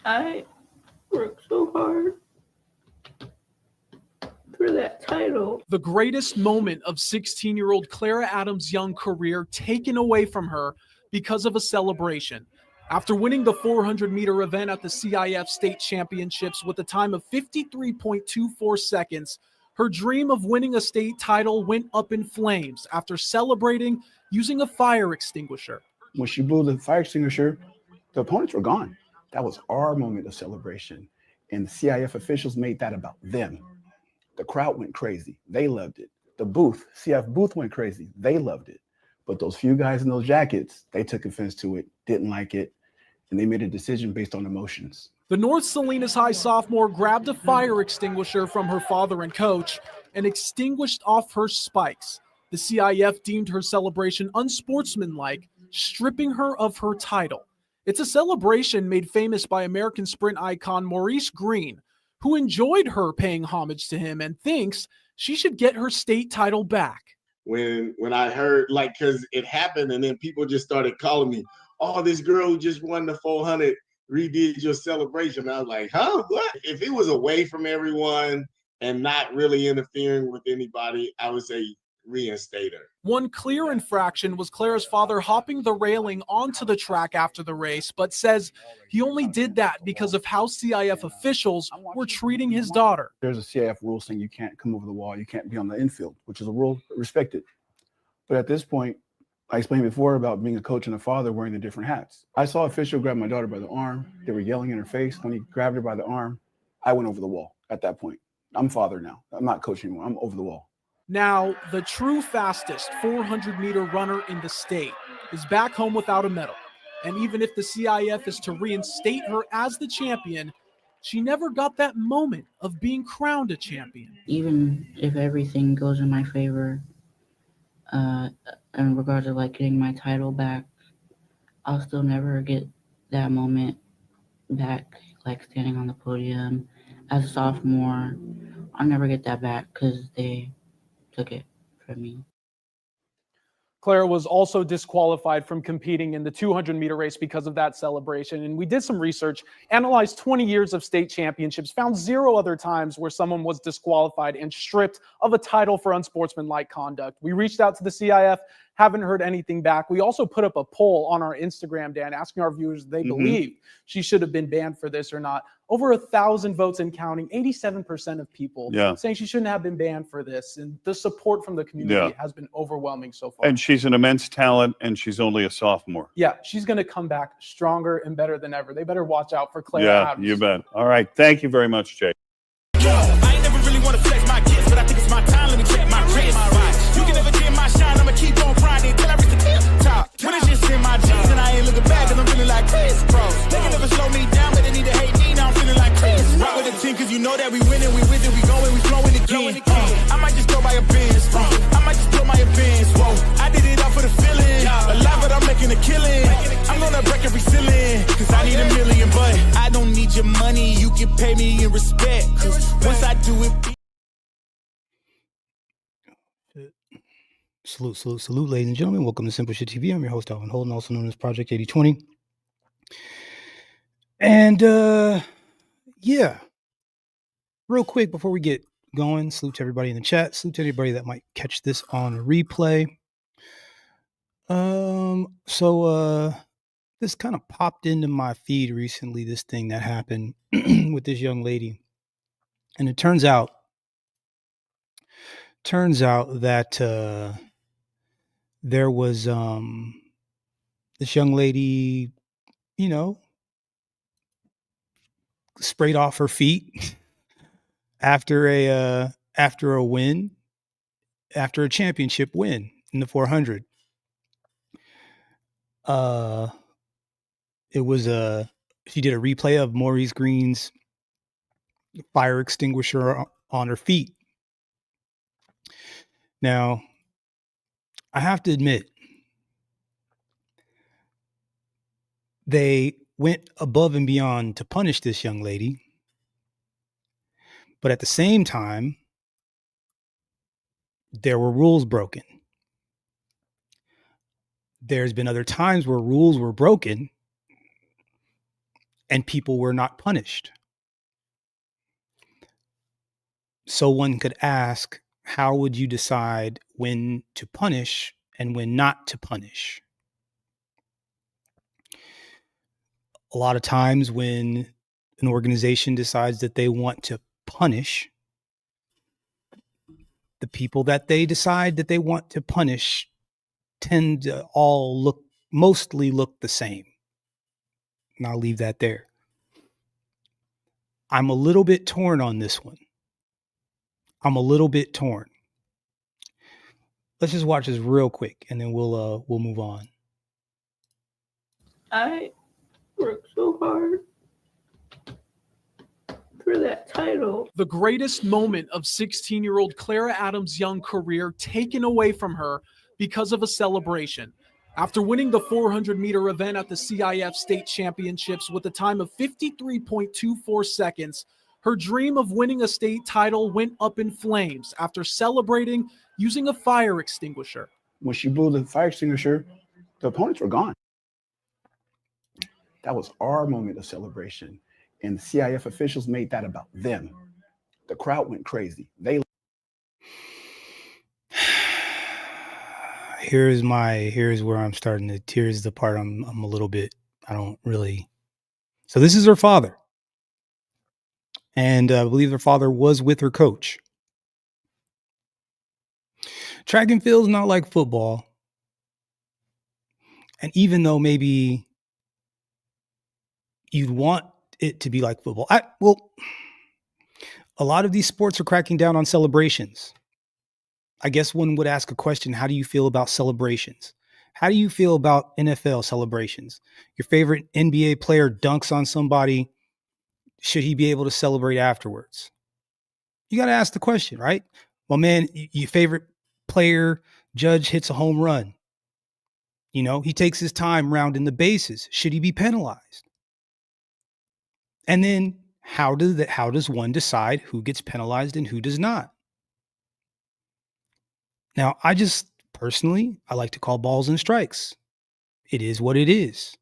I worked so hard for that title. The greatest moment of 16-year-old Clara Adams' young career taken away from her because of a celebration. After winning the 400-meter event at the CIF State Championships with a time of 53.24 seconds, her dream of winning a state title went up in flames after celebrating using a fire extinguisher. When she blew the fire extinguisher, the opponents were gone. That was our moment of celebration. And the CIF officials made that about them. The crowd went crazy. They loved it. The booth, CIF booth went crazy. They loved it. But those few guys in those jackets, they took offense to it, didn't like it, and they made a decision based on emotions. The North Salinas High sophomore grabbed a fire extinguisher from her father and coach and extinguished off her spikes. The CIF deemed her celebration unsportsmanlike, stripping her of her title. It's a celebration made famous by American sprint icon Maurice Green, who enjoyed her paying homage to him and thinks she should get her state title back. When I heard, like, because it happened and then people just started calling me, oh, this girl who just won the 400 redid your celebration. I was like, huh, what? If it was away from everyone and not really interfering with anybody, I would say reinstate her. One clear infraction was Clara's father hopping the railing onto the track after the race, but says he only did that because of how CIF officials were treating his daughter. There's a CIF rule saying you can't come over the wall, you can't be on the infield, which is a rule respected. But at this point, I explained before about being a coach and a father wearing the different hats. I saw an official grab my daughter by the arm. They were yelling in her face. When he grabbed her by the arm, I went over the wall at that point. I'm father now. I'm not coach anymore. I'm over the wall. Now, the true fastest 400-meter runner in the state is back home without a medal. And even if the CIF is to reinstate her as the champion, she never got that moment of being crowned a champion. Even if everything goes in my favor, in regards to like getting my title back, I'll still never get that moment back, like standing on the podium as a sophomore. I'll never get that back because they took it from me. Clara was also disqualified from competing in the 200-meter race because of that celebration. And we did some research, analyzed 20 years of state championships, found 0 other times where someone was disqualified and stripped of a title for unsportsmanlike conduct. We reached out to the CIF, haven't heard anything back. We also put up a poll on our Instagram, Dan, asking our viewers if they believe she should have been banned for this or not. Over 1,000 votes and counting, 87% of people saying she shouldn't have been banned for this. And the support from the community has been overwhelming so far. And she's an immense talent, and she's only a sophomore. Yeah, she's going to come back stronger and better than ever. They better watch out for Clara Adams. You bet. All right. Thank you very much, Jay. I ain't never really want to flex my gifts, but I think it's my time. Let me check my wrist. You can never dim my shine. I'ma keep on grinding until I reach the top. When it's just in my jeans and I ain't looking back, cause I'm feeling like Chris, bro. They can never slow me down, but they need to hate me. Now I'm feeling like Chris. Rock with the team, cause you know that we winning, we with it, we going, we flowing again. I might just go by a Benz, I might just blow my Benz. Whoa, I did it all for the feeling. Alive, but I'm making a killing. I'm gonna break every ceiling, cause I need $1 million, but I don't need your money. You can pay me in respect, cause once I do it. Salute, ladies and gentlemen. Welcome to Simple Shit TV. I'm your host, Alvin Holden, also known as Project 8020. And, yeah. Real quick, before we get going, salute to everybody in the chat. Salute to anybody that might catch this on replay. This kind of popped into my feed recently, this thing that happened with this young lady. And it turns out that there was this young lady, sprayed off her feet after a championship win in the 400. She did a replay of Maurice Green's fire extinguisher on her feet. Now, I have to admit, they went above and beyond to punish this young lady. But at the same time, there were rules broken. There's been other times where rules were broken and people were not punished. So one could ask, how would you decide when to punish and when not to punish? A lot of times when an organization decides that they want to punish, the people that they decide that they want to punish tend to all mostly look the same. And I'll leave that there. I'm a little bit torn on this one. I'm a little bit torn. Let's just watch this real quick and then we'll move on. I worked so hard for that title. The greatest moment of 16-year-old Clara Adams' young career taken away from her because of a celebration. After winning the 400-meter event at the CIF State Championships with a time of 53.24 seconds, her dream of winning a state title went up in flames after celebrating using a fire extinguisher. When she blew the fire extinguisher, the opponents were gone. That was our moment of celebration. And the CIF officials made that about them. The crowd went crazy. Here's where I'm starting to, here's the part I'm a little bit, I don't really. So this is her father. And I believe her father was with her coach. Track and field is not like football. And even though maybe you'd want it to be like football, a lot of these sports are cracking down on celebrations. I guess one would ask a question, how do you feel about celebrations? How do you feel about NFL celebrations? Your favorite NBA player dunks on somebody. Should he be able to celebrate afterwards? You got to ask the question, right? Well, man, your favorite player, Judge, hits a home run. You know, he takes his time rounding the bases. Should he be penalized? And then how does one decide who gets penalized and who does not? Now, I like to call balls and strikes. It is what it is.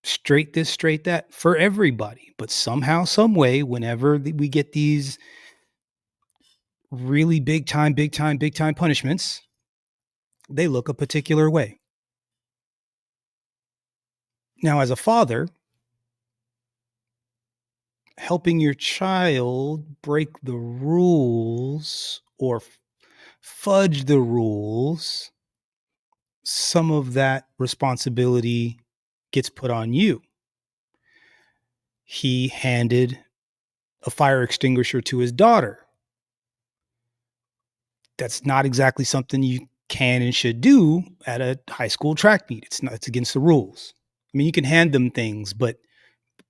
Straight this, straight that for everybody. But somehow, some way, whenever we get these really big time punishments, they look a particular way. Now, as a father, helping your child break the rules or fudge the rules, some of that responsibility gets put on you. He handed a fire extinguisher to his daughter. That's not exactly something you can and should do at a high school track meet. It's against the rules. I mean, you can hand them things, but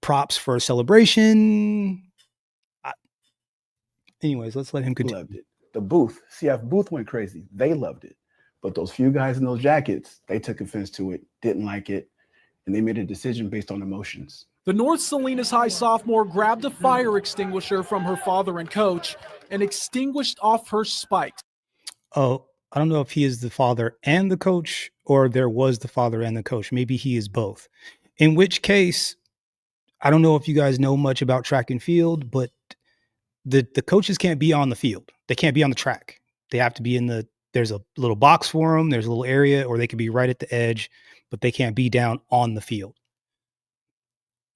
props for a celebration. Anyways, let's let him continue. Loved it. The CF booth went crazy. They loved it. But those few guys in those jackets, they took offense to it, didn't like it, and they made a decision based on emotions. The North Salinas High sophomore grabbed a fire extinguisher from her father and coach and extinguished off her spikes. Oh, I don't know if he is the father and the coach, or there was the father and the coach. Maybe he is both. In which case, I don't know if you guys know much about track and field, but the coaches can't be on the field. They can't be on the track. They have to be there's a little box for them. There's a little area, or they could be right at the edge, but they can't be down on the field.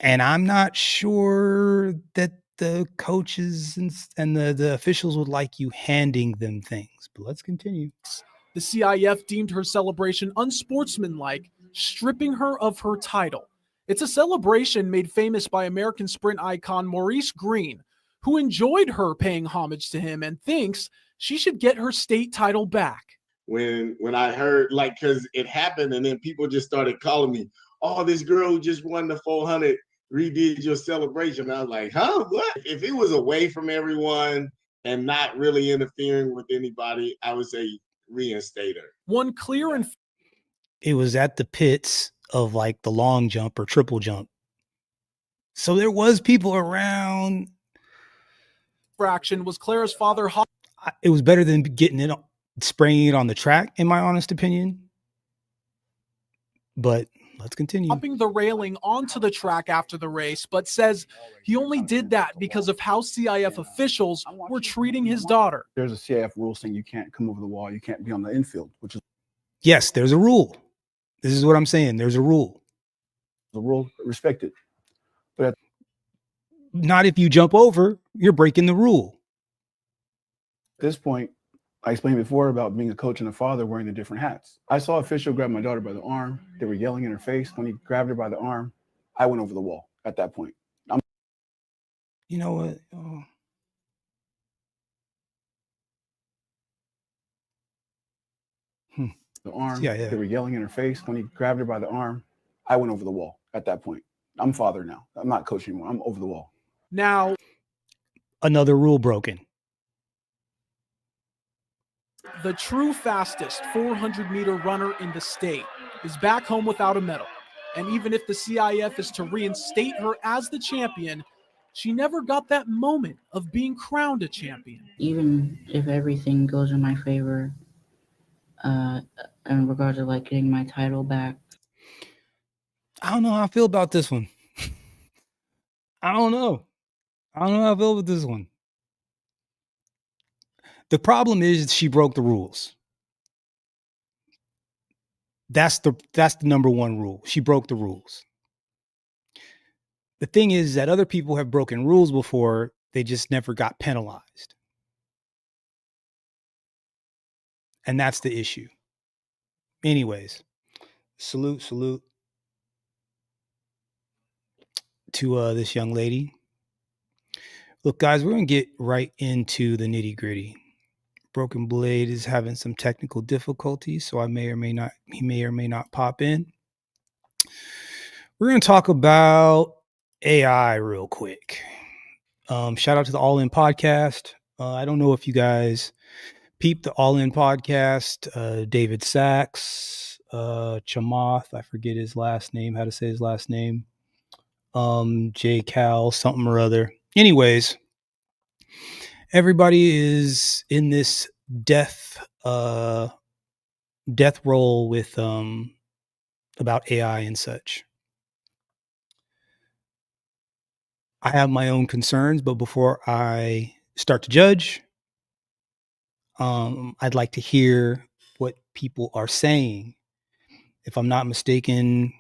And I'm not sure that the coaches and the officials would like you handing them things, but let's continue. The CIF deemed her celebration unsportsmanlike, stripping her of her title. It's a celebration made famous by American sprint icon Maurice Green, who enjoyed her paying homage to him and thinks she should get her state title back. When I heard, like, because it happened and then people just started calling me, oh, this girl who just won the 400 redid your celebration. I was like, huh, what? If it was away from everyone and not really interfering with anybody, I would say reinstate her. One clear and it was at the pits of like the long jump or triple jump. So there was people around. fraction was Clara's father. It was better than spraying it on the track, in my honest opinion. But Let's continue. Hopping the railing onto the track after the race, but says he only did that because of how CIF officials were treating his daughter. There's a CIF rule saying you can't come over the wall, you can't be on the infield, which is Yes, there's a rule. This is what I'm saying. There's a rule. the rule respected. Not if you jump over, you're breaking the rule. At this point, I explained before about being a coach and a father wearing the different hats. I saw an official grab my daughter by the arm. They were yelling in her face. When he grabbed her by the arm, I went over the wall at that point. You know what? Oh. The arm, Yeah. they were yelling in her face. When he grabbed her by the arm, I went over the wall at that point. I'm father now. I'm not coach anymore. I'm over the wall. Now, Another rule broken. the true fastest 400-meter runner in the state is back home without a medal. And even if the CIF is to reinstate her as the champion, she never got that moment of being crowned a champion. Even if everything goes in my favor, in regards to like getting my title back, I don't know how I feel about this one. I don't know how I feel with this one. The problem is she broke the rules. That's the number one rule. She broke the rules. The thing is that other people have broken rules before, they just never got penalized. And that's the issue. Anyways, salute to this young lady. Look, guys, we're going to get right into the nitty gritty. Broken Blade is having some technical difficulties, so he may or may not pop in. We're going to talk about AI real quick. Shout out to the All In podcast. I don't know if you guys peeped the All In podcast. David Sachs, Chamath, I forget his last name, how to say his last name. J Cal, something or other. Anyways, everybody is in this death roll with about AI and such. I have my own concerns, but before I start to judge, I'd like to hear what people are saying. If I'm not mistaken,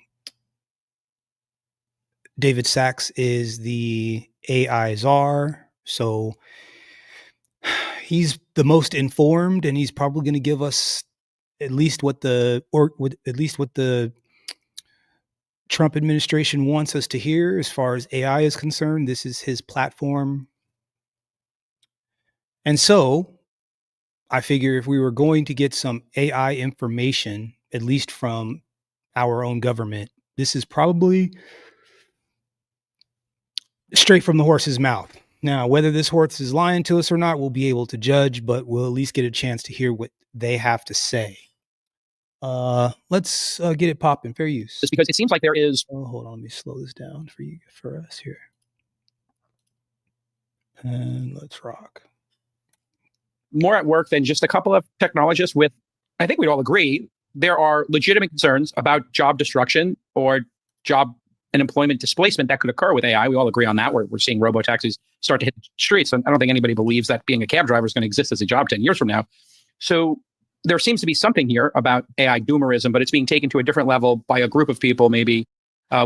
David Sachs is the AI czar, so he's the most informed, and he's probably going to give us at least what the Trump administration wants us to hear as far as AI is concerned. This is his platform. And so I figure if we were going to get some AI information, at least from our own government, this is probably straight from the horse's mouth. Now, whether this horse is lying to us or not, we'll be able to judge, but we'll at least get a chance to hear what they have to say. Let's get it popping. Fair use. Just because it seems like there is. Oh, hold on. Let me slow this down for us here. And let's rock. More at work than just a couple of technologists with, I think we'd all agree, there are legitimate concerns about job destruction or job and employment displacement that could occur with AI. We all agree on that. We're seeing robo-taxis start to hit the streets. And I don't think anybody believes that being a cab driver is going to exist as a job 10 years from now. So there seems to be something here about AI doomerism, but it's being taken to a different level by a group of people, maybe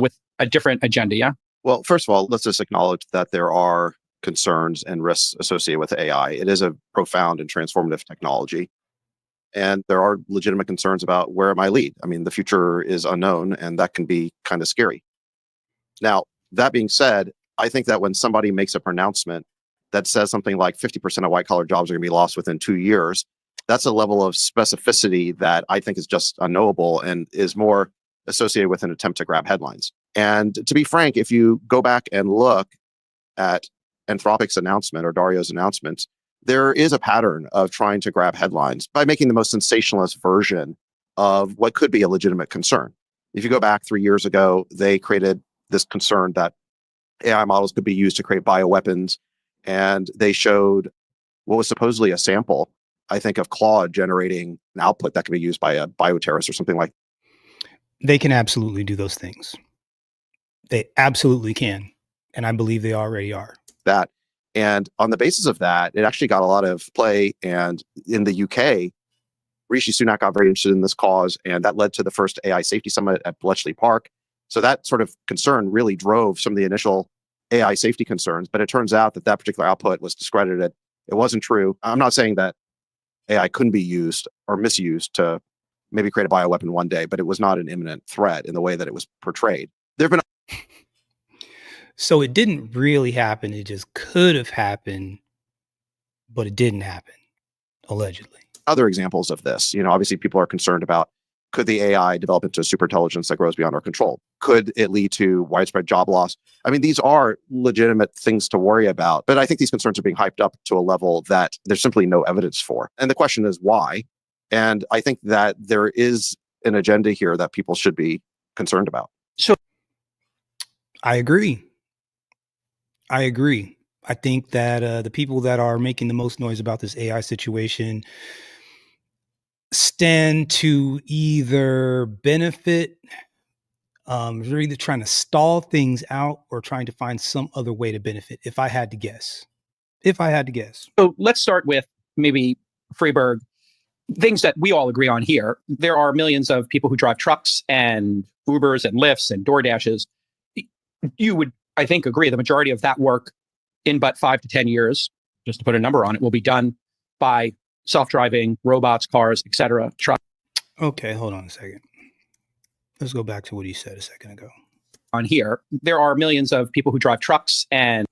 with a different agenda. Yeah. Well, first of all, let's just acknowledge that there are concerns and risks associated with AI. It is a profound and transformative technology. And there are legitimate concerns about where it might lead. I mean, the future is unknown, and that can be kind of scary. Now, that being said, I think that when somebody makes a pronouncement that says something like 50% of white-collar jobs are going to be lost within 2 years, that's a level of specificity that I think is just unknowable and is more associated with an attempt to grab headlines. And to be frank, if you go back and look at Anthropic's announcement or Dario's announcement, there is a pattern of trying to grab headlines by making the most sensationalist version of what could be a legitimate concern. If you go back 3 years ago, they created this concern that AI models could be used to create bioweapons, and they showed what was supposedly a sample, I think, of Claude generating an output that could be used by a bioterrorist or something like that. They can absolutely do those things. They absolutely can. And I believe they already are. That. And on the basis of that, it actually got a lot of play. And in the UK, Rishi Sunak got very interested in this cause, and that led to the first AI safety summit at Bletchley Park. So that sort of concern really drove some of the initial AI safety concerns. But it turns out that that particular output was discredited. It wasn't true. I'm not saying that AI couldn't be used or misused to maybe create a bioweapon one day, but it was not an imminent threat in the way that it was portrayed. There have been So it didn't really happen. It just could have happened, but it didn't happen, allegedly. other examples of this. Obviously people are concerned about, could the AI develop into superintelligence that grows beyond our control? Could it lead to widespread job loss? I mean, these are legitimate things to worry about, but I think these concerns are being hyped up to a level that there's simply no evidence for. And the question is why? And I think that there is an agenda here that people should be concerned about. So I agree. I think that the people that are making the most noise about this AI situation stand to either benefit, they're either trying to stall things out or trying to find some other way to benefit, if I had to guess. So let's start with maybe Freeberg. Things that we all agree on here. There are millions of people who drive trucks and Ubers and Lyfts and DoorDashes. You would, I think, agree the majority of that work in but 5 to 10 years, just to put a number on it, will be done by self-driving robots, cars, etc. Trucks. Okay, hold on a second. Let's go back to what he said a second ago. On here, there are millions of people who drive trucks and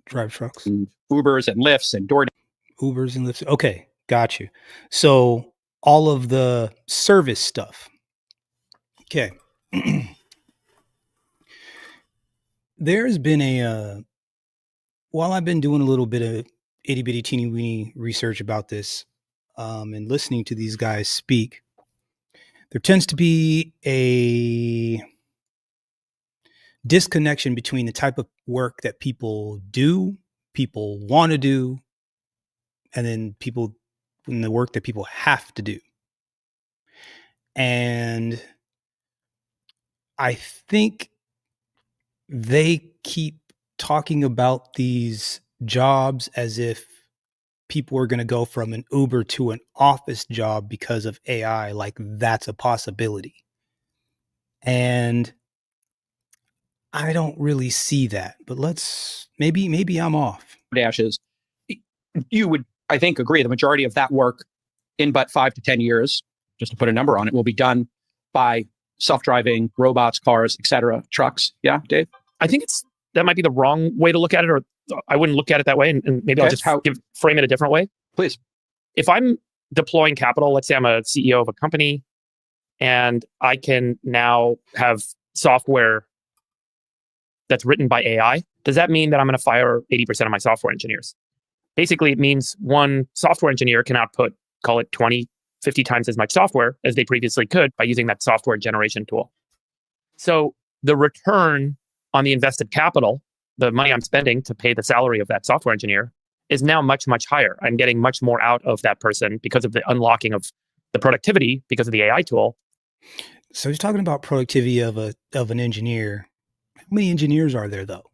Ubers and Lyfts and DoorDash. Ubers and Lyfts. Okay, got you. So all of the service stuff. Okay. There's been while I've been doing a little bit of itty bitty teeny weeny research about this, and listening to these guys speak, there tends to be a disconnection between the type of work that people do, people want to do, and then the work that people have to do. And I think they keep talking about these jobs as if people are going to go from an Uber to an office job because of AI, like that's a possibility. And I don't really see that, but maybe I'm off. Dashes. You would, I think, agree the majority of that work in but 5 to 10 years, just to put a number on it, will be done by self-driving robots, cars, etc. Trucks. Yeah, Dave? I think that might be the wrong way to look at it, or I wouldn't look at it that way. And maybe I'll just frame it a different way. Please. If I'm deploying capital, let's say I'm a CEO of a company and I can now have software that's written by AI, does that mean that I'm going to fire 80% of my software engineers? Basically, it means one software engineer can output, call it 20, 50 times as much software as they previously could by using that software generation tool. So the return on the invested capital, the money I'm spending to pay the salary of that software engineer, is now much, much higher. I'm getting much more out of that person because of the unlocking of the productivity because of the AI tool. So you're talking about productivity of an engineer. How many engineers are there, though?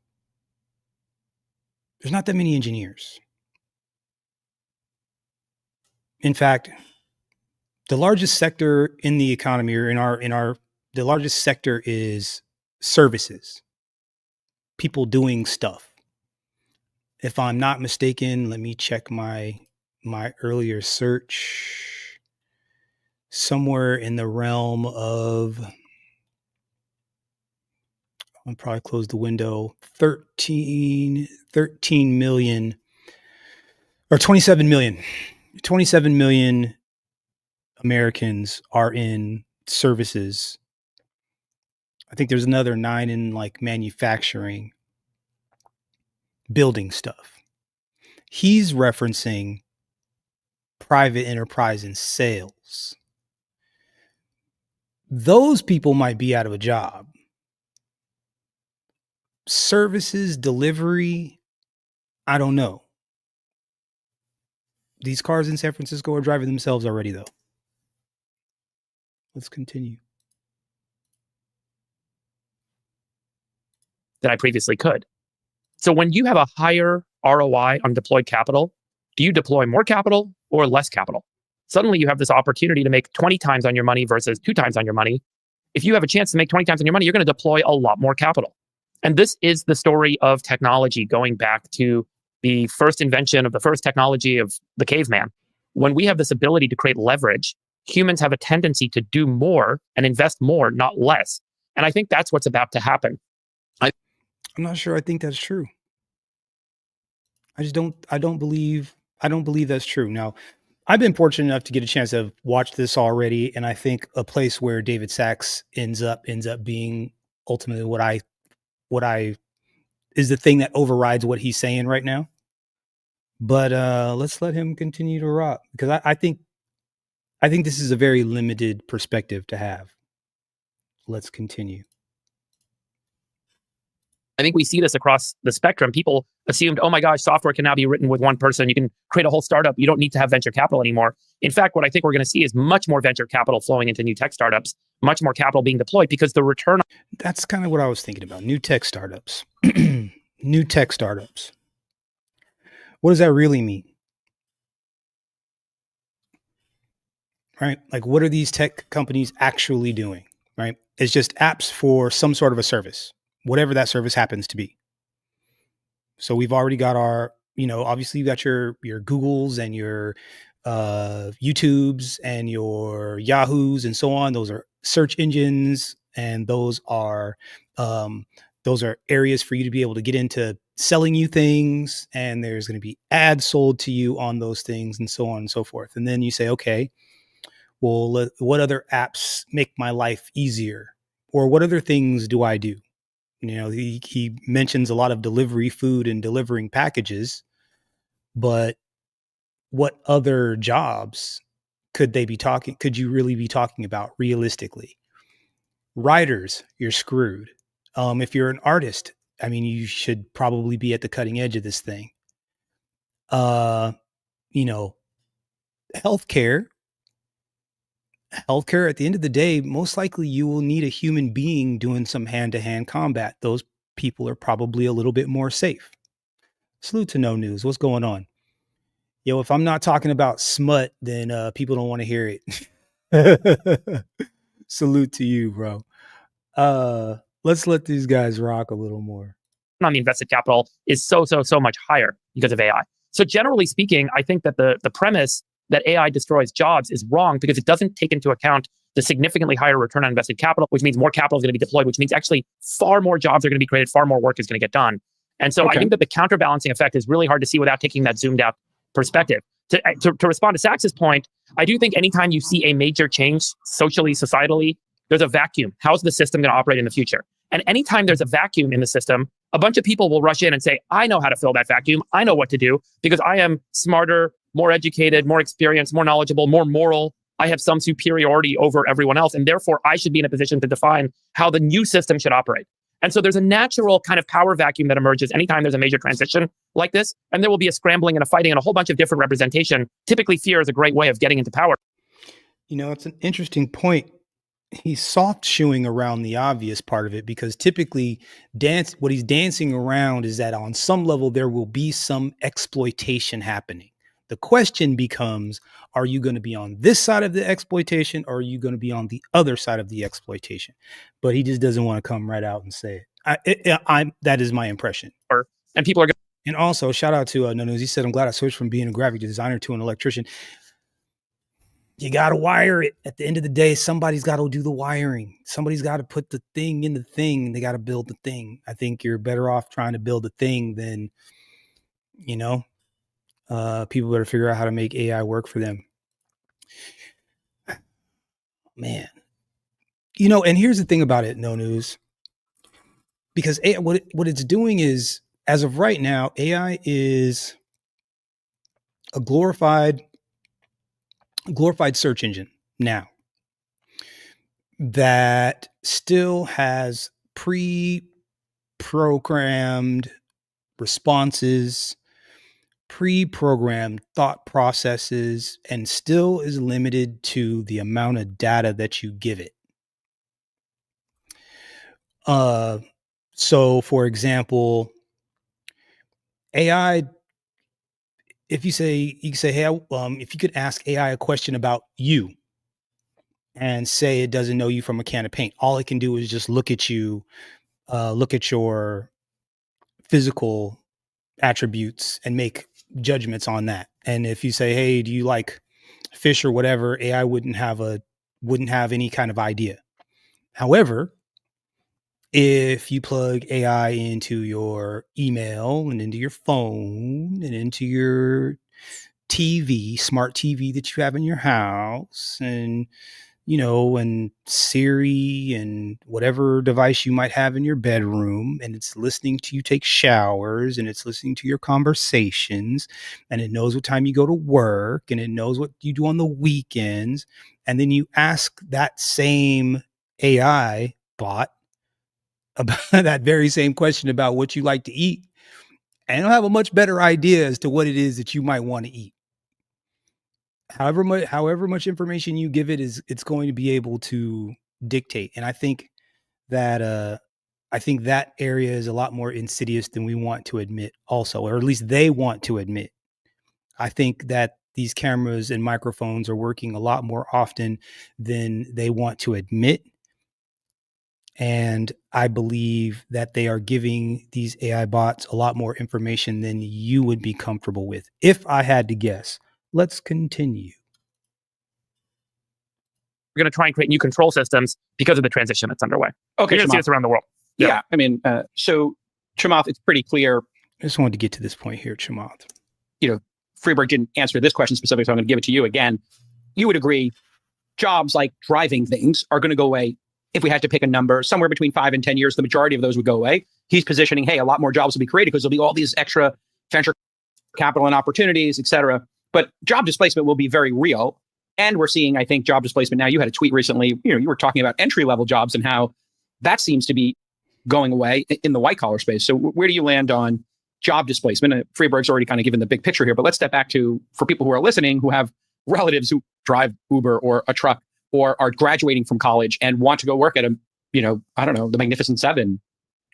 There's not that many engineers. In fact, the largest sector in the economy, or the largest sector is services. People doing stuff. If I'm not mistaken, let me check my earlier search. Somewhere in the realm of, I'll probably close the window, 13 million or 27 million. 27 million Americans are in services. I think there's another 9 in like manufacturing, building stuff. He's referencing private enterprise and sales. Those people might be out of a job. Services, delivery, I don't know. These cars in San Francisco are driving themselves already, though. Let's continue. than I previously could. So when you have a higher ROI on deployed capital, do you deploy more capital or less capital? Suddenly you have this opportunity to make 20 times on your money versus 2 times on your money. If you have a chance to make 20 times on your money, you're going to deploy a lot more capital. And this is the story of technology going back to the first invention of the first technology of the caveman. When we have this ability to create leverage, humans have a tendency to do more and invest more, not less. And I think that's what's about to happen. I'm not sure I think that's true. I don't believe that's true. Now, I've been fortunate enough to get a chance to watch this already, and I think a place where David Sachs ends up being ultimately what I is the thing that overrides what he's saying right now. But let's let him continue to rock, because I think this is a very limited perspective to have. Let's continue. I think we see this across the spectrum. People assumed, oh my gosh, software can now be written with one person. You can create a whole startup. You don't need to have venture capital anymore. In fact, what I think we're going to see is much more venture capital flowing into new tech startups, much more capital being deployed, because the return. That's kind of what I was thinking about. New tech startups. New tech startups. What does that really mean? Right? Like, what are these tech companies actually doing? Right? It's just apps for some sort of a service, whatever that service happens to be. So we've already got our, obviously you got your Googles and your YouTubes and your Yahoos and so on. Those are search engines, and those are areas for you to be able to get into selling you things, and there's going to be ads sold to you on those things and so on and so forth. And then you say, okay, well, what other apps make my life easier? Or what other things do I do? He mentions a lot of delivery food and delivering packages, but what other jobs could you really be talking about realistically? Writers, you're screwed. If you're an artist, I mean, you should probably be at the cutting edge of this thing. Healthcare, at the end of the day, most likely you will need a human being doing some hand-to-hand combat. Those people are probably a little bit more safe. Salute to No News. What's going on? Yo, if I'm not talking about smut, then people don't want to hear it. Salute to you, bro. Let's let these guys rock a little more. On the invested capital is so much higher because of AI. So generally speaking, I think that the premise that AI destroys jobs is wrong, because it doesn't take into account the significantly higher return on invested capital, which means more capital is going to be deployed, which means actually far more jobs are going to be created, far more work is going to get done. And so I think that the counterbalancing effect is really hard to see without taking that zoomed out perspective. To respond to Sachs's point, I do think anytime you see a major change socially, societally, there's a vacuum. How's the system going to operate in the future? And anytime there's a vacuum in the system, a bunch of people will rush in and say, I know how to fill that vacuum. I know what to do because I am smarter, more educated, more experienced, more knowledgeable, more moral. I have some superiority over everyone else. And therefore, I should be in a position to define how the new system should operate. And so there's a natural kind of power vacuum that emerges anytime there's a major transition like this. And there will be a scrambling and a fighting and a whole bunch of different representation. Typically, fear is a great way of getting into power. It's an interesting point. He's soft shoeing around the obvious part of it, because typically what he's dancing around is that on some level there will be some exploitation happening. The question becomes, are you going to be on this side of the exploitation, or are you going to be on the other side of the exploitation? But he just doesn't want to come right out and say it. That is my impression. And people are going. And also, shout out to No News. He said, I'm glad I switched from being a graphic designer to an electrician. You got to wire it. At the end of the day, somebody's got to do the wiring. Somebody's got to put the thing in the thing. They got to build the thing. I think you're better off trying to build the thing than, people better figure out how to make AI work for them. Man. And here's the thing about it, No News. Because what it's doing is, as of right now, AI is a glorified search engine now that still has pre-programmed responses, pre-programmed thought processes, and still is limited to the amount of data that you give it. So, for example, AI, if you can say, hey, if you could ask AI a question about you and say it doesn't know you from a can of paint, all it can do is just look at you, look at your physical attributes and make judgments on that. And if you say, hey, do you like fish or whatever, AI wouldn't have any kind of idea. However, if you plug AI into your email and into your phone and into your TV, smart TV that you have in your house, and and Siri and whatever device you might have in your bedroom, and it's listening to you take showers, and it's listening to your conversations, and it knows what time you go to work, and it knows what you do on the weekends. And then you ask that same AI bot about that very same question about what you like to eat, and it'll have a much better idea as to what it is that you might want to eat. However much information you give it, it's going to be able to dictate. And I think that area is a lot more insidious than we want to admit also, or at least they want to admit. I think that these cameras and microphones are working a lot more often than they want to admit. And I believe that they are giving these AI bots a lot more information than you would be comfortable with. If I had to guess, let's continue. We're going to try and create new control systems because of the transition that's underway. Okay, You're going to see this around the world. Yeah, I mean, so Chamath, it's pretty clear. I just wanted to get to this point here, Chamath. Freeberg didn't answer this question specifically, so I'm going to give it to you again. You would agree jobs like driving things are going to go away. If we had to pick a number, somewhere between 5 and 10 years, the majority of those would go away. He's positioning, hey, a lot more jobs will be created because there'll be all these extra venture capital and opportunities, et cetera. But job displacement will be very real. And we're seeing, I think, job displacement now. You had a tweet recently, you were talking about entry-level jobs and how that seems to be going away in the white-collar space. So where do you land on job displacement? Freeberg's already kind of given the big picture here, but let's step back to, for people who are listening, who have relatives who drive Uber or a truck, or are graduating from college and want to go work at the Magnificent Seven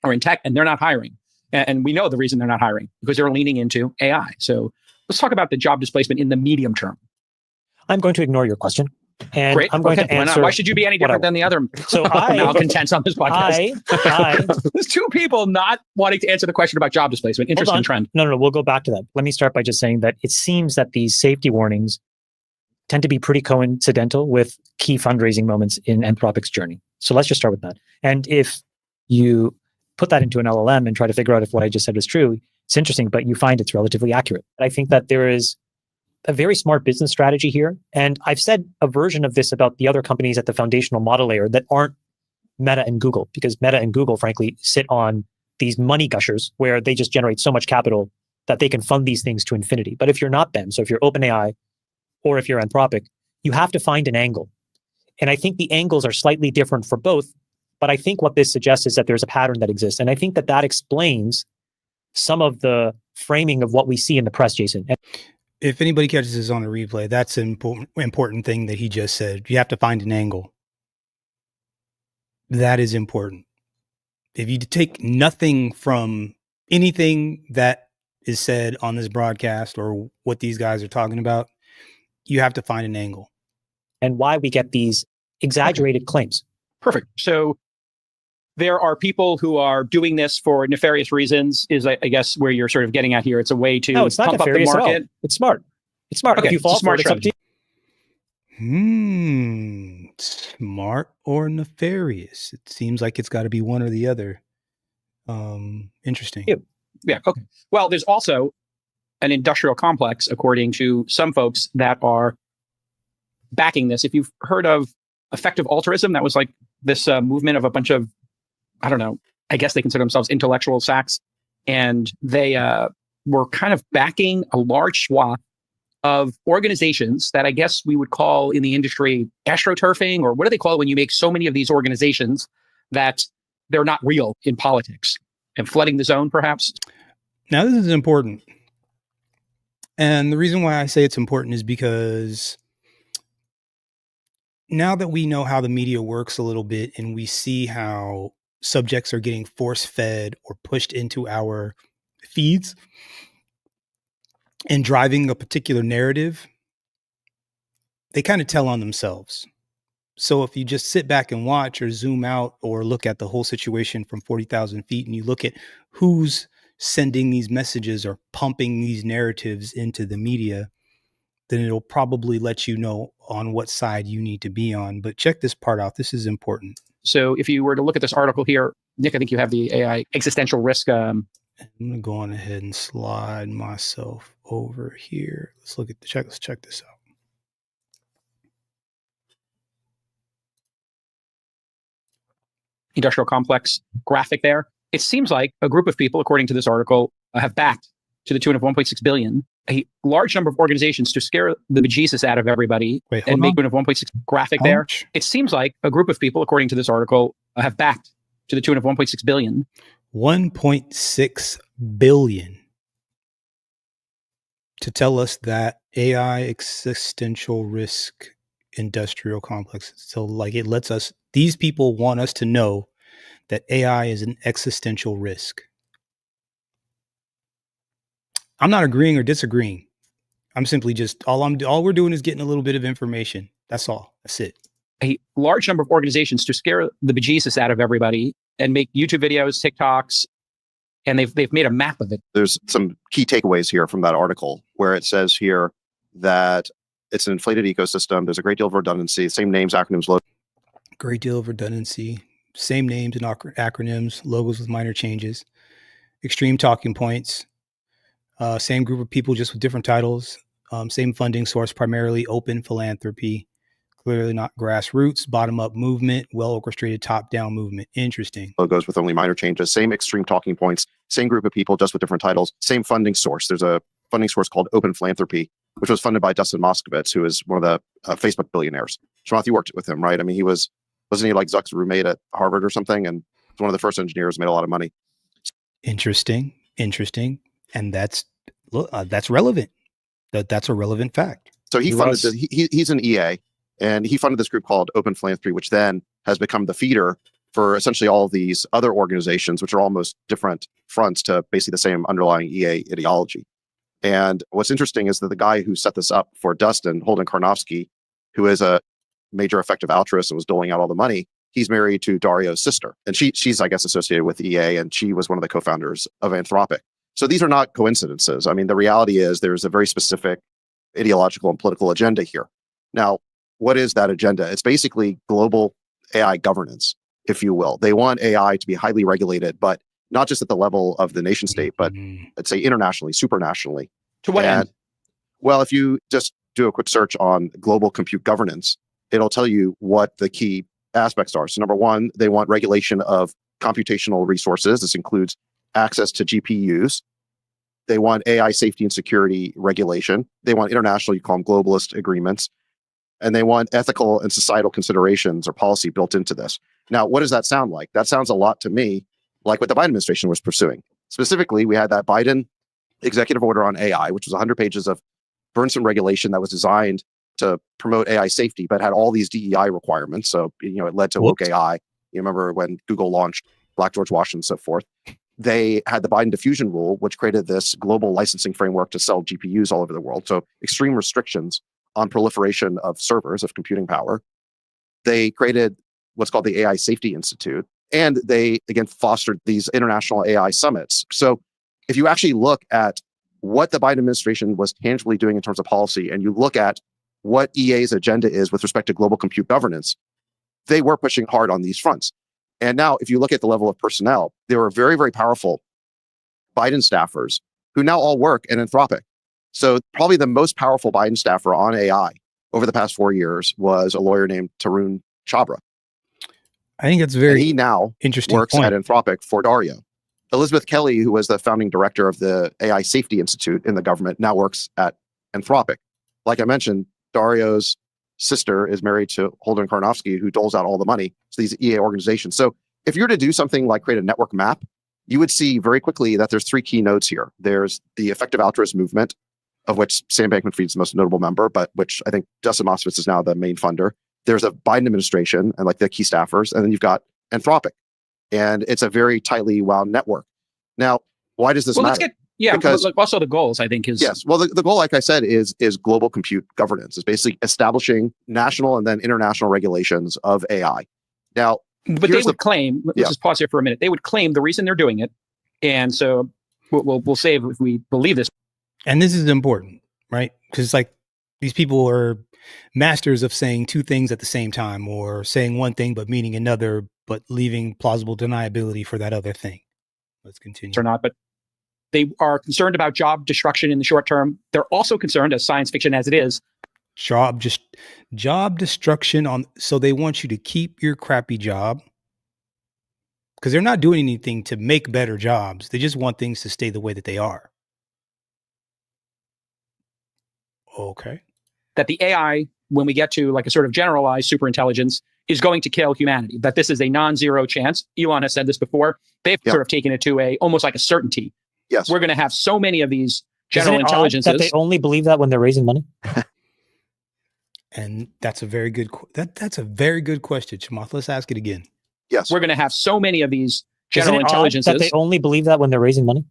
or in tech, and they're not hiring. And we know the reason they're not hiring, because they're leaning into AI. So let's talk about the job displacement in the medium term. I'm going to ignore your question. And Great. I'm going to answer. Why should you be any different than the other malcontents on this podcast? There's two people not wanting to answer the question about job displacement. Interesting trend. No, we'll go back to that. Let me start by just saying that it seems that these safety warnings tend to be pretty coincidental with key fundraising moments in Anthropic's journey. So let's just start with that. And if you put that into an LLM and try to figure out if what I just said is true, it's interesting, but you find it's relatively accurate. I think that there is a very smart business strategy here. And I've said a version of this about the other companies at the foundational model layer that aren't Meta and Google, because Meta and Google, frankly, sit on these money gushers where they just generate so much capital that they can fund these things to infinity. But if you're not them, so if you're OpenAI, or if you're Anthropic, you have to find an angle. And I think the angles are slightly different for both, but I think what this suggests is that there's a pattern that exists. And I think that explains some of the framing of what we see in the press, Jason. If anybody catches this on a replay, that's an important thing that he just said. You have to find an angle. That is important. If you take nothing from anything that is said on this broadcast or what these guys are talking about, you have to find an angle. And why we get these exaggerated claims. Perfect. So there are people who are doing this for nefarious reasons, is I guess where you're sort of getting at here. It's a way to it's not pump up the nefarious market. At all. It's smart. It's smart. Okay, if you fall for it, it's up to you. Smart or nefarious? It seems like it's got to be one or the other. Interesting. Yeah. Okay. Well, there's also an industrial complex, according to some folks, that are backing this. If you've heard of effective altruism, that was like this movement of a bunch of, I guess they consider themselves intellectual sacks. And they were kind of backing a large swath of organizations that I guess we would call in the industry astroturfing, or what do they call it when you make so many of these organizations that they're not real in politics, and flooding the zone, perhaps? Now, this is important. And the reason why I say it's important is because now that we know how the media works a little bit, and we see how subjects are getting force fed or pushed into our feeds and driving a particular narrative, they kind of tell on themselves. So if you just sit back and watch or zoom out or look at the whole situation from 40,000 feet and you look at who's sending these messages or pumping these narratives into the media, then it'll probably let you know on what side you need to be on. But check this part out. This is important. So if you were to look at this article here, Nick, I think you have the AI existential risk. I'm going to go on ahead and slide myself over here. Let's check this out. Industrial complex graphic there. It seems like a group of people, according to this article, have backed to the tune of 1.6 billion, a large number of organizations to scare the bejesus out of everybody and make 1.6 graphic there. It seems like a group of people, according to this article, have backed to the tune of 1.6 billion. 1.6 billion to tell us that AI existential risk industrial complex. So like it lets us, these people want us to know that AI is an existential risk. I'm not agreeing or disagreeing. I'm simply just, all we're doing is getting a little bit of information. That's all. That's it. A large number of organizations to scare the bejesus out of everybody and make YouTube videos, TikToks, and they've made a map of it. There's some key takeaways here from that article where it says here that it's an inflated ecosystem. There's a great deal of redundancy, same names, acronyms, logos. Great deal of redundancy, same names and acronyms, logos with minor changes, extreme talking points, same group of people just with different titles, same funding source, primarily open philanthropy, clearly not grassroots, bottom-up movement, well-orchestrated top-down movement. Interesting. Logos with only minor changes, same extreme talking points, same group of people just with different titles, same funding source. There's a funding source called Open Philanthropy, which was funded by Dustin Moskovitz, who is one of the Facebook billionaires. Shamath, you worked with him, right? I mean, wasn't he like Zuck's roommate at Harvard or something? And one of the first engineers, made a lot of money. Interesting. And that's relevant. That's a relevant fact. So he funded this, he's an EA, and he funded this group called Open Philanthropy, which then has become the feeder for essentially all of these other organizations, which are almost different fronts to basically the same underlying EA ideology. And what's interesting is that the guy who set this up for Dustin, Holden Karnofsky, who is a major effective altruist and was doling out all the money, he's married to Dario's sister. And she's, I guess, associated with EA, and she was one of the co-founders of Anthropic. So these are not coincidences. I mean, the reality is there's a very specific ideological and political agenda here. Now, what is that agenda? It's basically global AI governance, if you will. They want AI to be highly regulated, but not just at the level of the nation state, but let's say internationally, supranationally. To what end? Well, if you just do a quick search on global compute governance, it'll tell you what the key aspects are. So number one, they want regulation of computational resources. This includes access to GPUs. They want AI safety and security regulation. They want international, you call them globalist agreements. And they want ethical and societal considerations or policy built into this. Now, what does that sound like? That sounds a lot to me like what the Biden administration was pursuing. Specifically, we had that Biden executive order on AI, which was 100 pages of burdensome regulation that was designed to promote AI safety, but had all these DEI requirements. So, it led to woke AI. You remember when Google launched Black George Washington and so forth. They had the Biden diffusion rule, which created this global licensing framework to sell GPUs all over the world. So extreme restrictions on proliferation of servers, of computing power. They created what's called the AI Safety Institute. And they, again, fostered these international AI summits. So if you actually look at what the Biden administration was tangibly doing in terms of policy, and you look at what EA's agenda is with respect to global compute governance, they were pushing hard on these fronts. And now, if you look at the level of personnel, there were very, very powerful Biden staffers who now all work at Anthropic. So probably the most powerful Biden staffer on AI over the past 4 years was a lawyer named Tarun Chhabra. I think that's very he now interesting. Works at Anthropic for Dario. Elizabeth Kelly, who was the founding director of the AI Safety Institute in the government, now works at Anthropic. Like I mentioned, Dario's sister is married to Holden Karnofsky, who doles out all the money to these EA organizations. So if you're to do something like create a network map, you would see very quickly that there's three key nodes here. There's the effective altruist movement, of which Sam Bankman-Fried's the most notable member, but which I think Dustin Moskovitz is now the main funder. There's a Biden administration and like the key staffers, and then you've got Anthropic. And it's a very tightly wound network. Now, why does this Well, matter? because also the goals, I think, is yes. Well, the goal, like I said, is global compute governance. It's basically establishing national and then international regulations of AI. Now, but they would claim. Let's just pause here for a minute. They would claim the reason they're doing it, and so we'll say if we believe this. And this is important, right? Because like these people are masters of saying two things at the same time, or saying one thing but meaning another, but leaving plausible deniability for that other thing. Let's continue. Or not, but they are concerned about job destruction in the short term. They're also concerned, as science fiction as it is, job destruction so they want you to keep your crappy job because they're not doing anything to make better jobs. They just want things to stay the way that they are. Okay. That the AI, when we get to like a sort of generalized superintelligence, is going to kill humanity. That this is a non-zero chance. Elon has said this before. They've sort of taken it to almost like a certainty. Yes. We're going to have so many of these general intelligences. That they only believe that when they're raising money? And that's a very good that's a very good question, Chamath. Let's ask it again. Yes. We're going to have so many of these general intelligences. That they only believe that when they're raising money?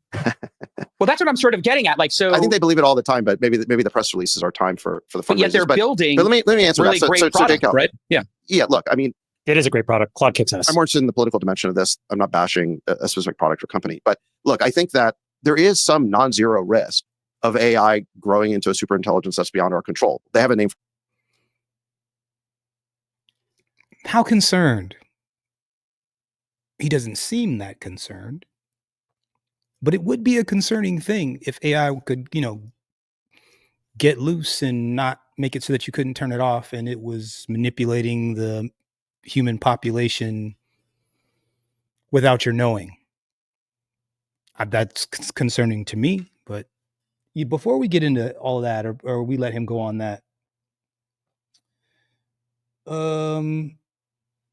Well, that's what I'm sort of getting at. Like, so I think they believe it all the time, but maybe the press releases are time for the fundraisers. But yet they're building. But let me answer really that. Great product, right? Yeah. Yeah. Look, I mean, it is a great product. Claude kicks ass. I'm more interested in the political dimension of this. I'm not bashing a specific product or company, but look, I think that there is some non-zero risk of AI growing into a superintelligence that's beyond our control. They have a name. How concerned? He doesn't seem that concerned, but it would be a concerning thing if AI could, get loose and not make it so that you couldn't turn it off, and it was manipulating the human population without your knowing. That's concerning to me, but before we get into all of that, or we let him go on that,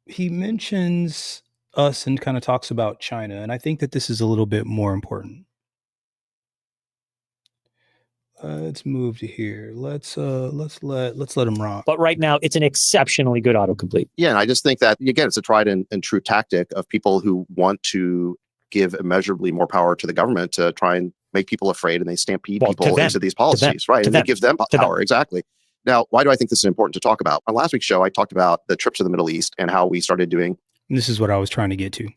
he mentions us and kind of talks about China, and I think that this is a little bit more important. Let's move to here. Let's let him rock. But right now, it's an exceptionally good autocomplete. Yeah, and I just think that again, it's a tried and true tactic of people who want to give immeasurably more power to the government to try and make people afraid, and they stampede people into these policies, right? And it gives them power, exactly. Now, why do I think this is important to talk about? On last week's show, I talked about the trip to the Middle East and how we started doing. This is what I was trying to get to.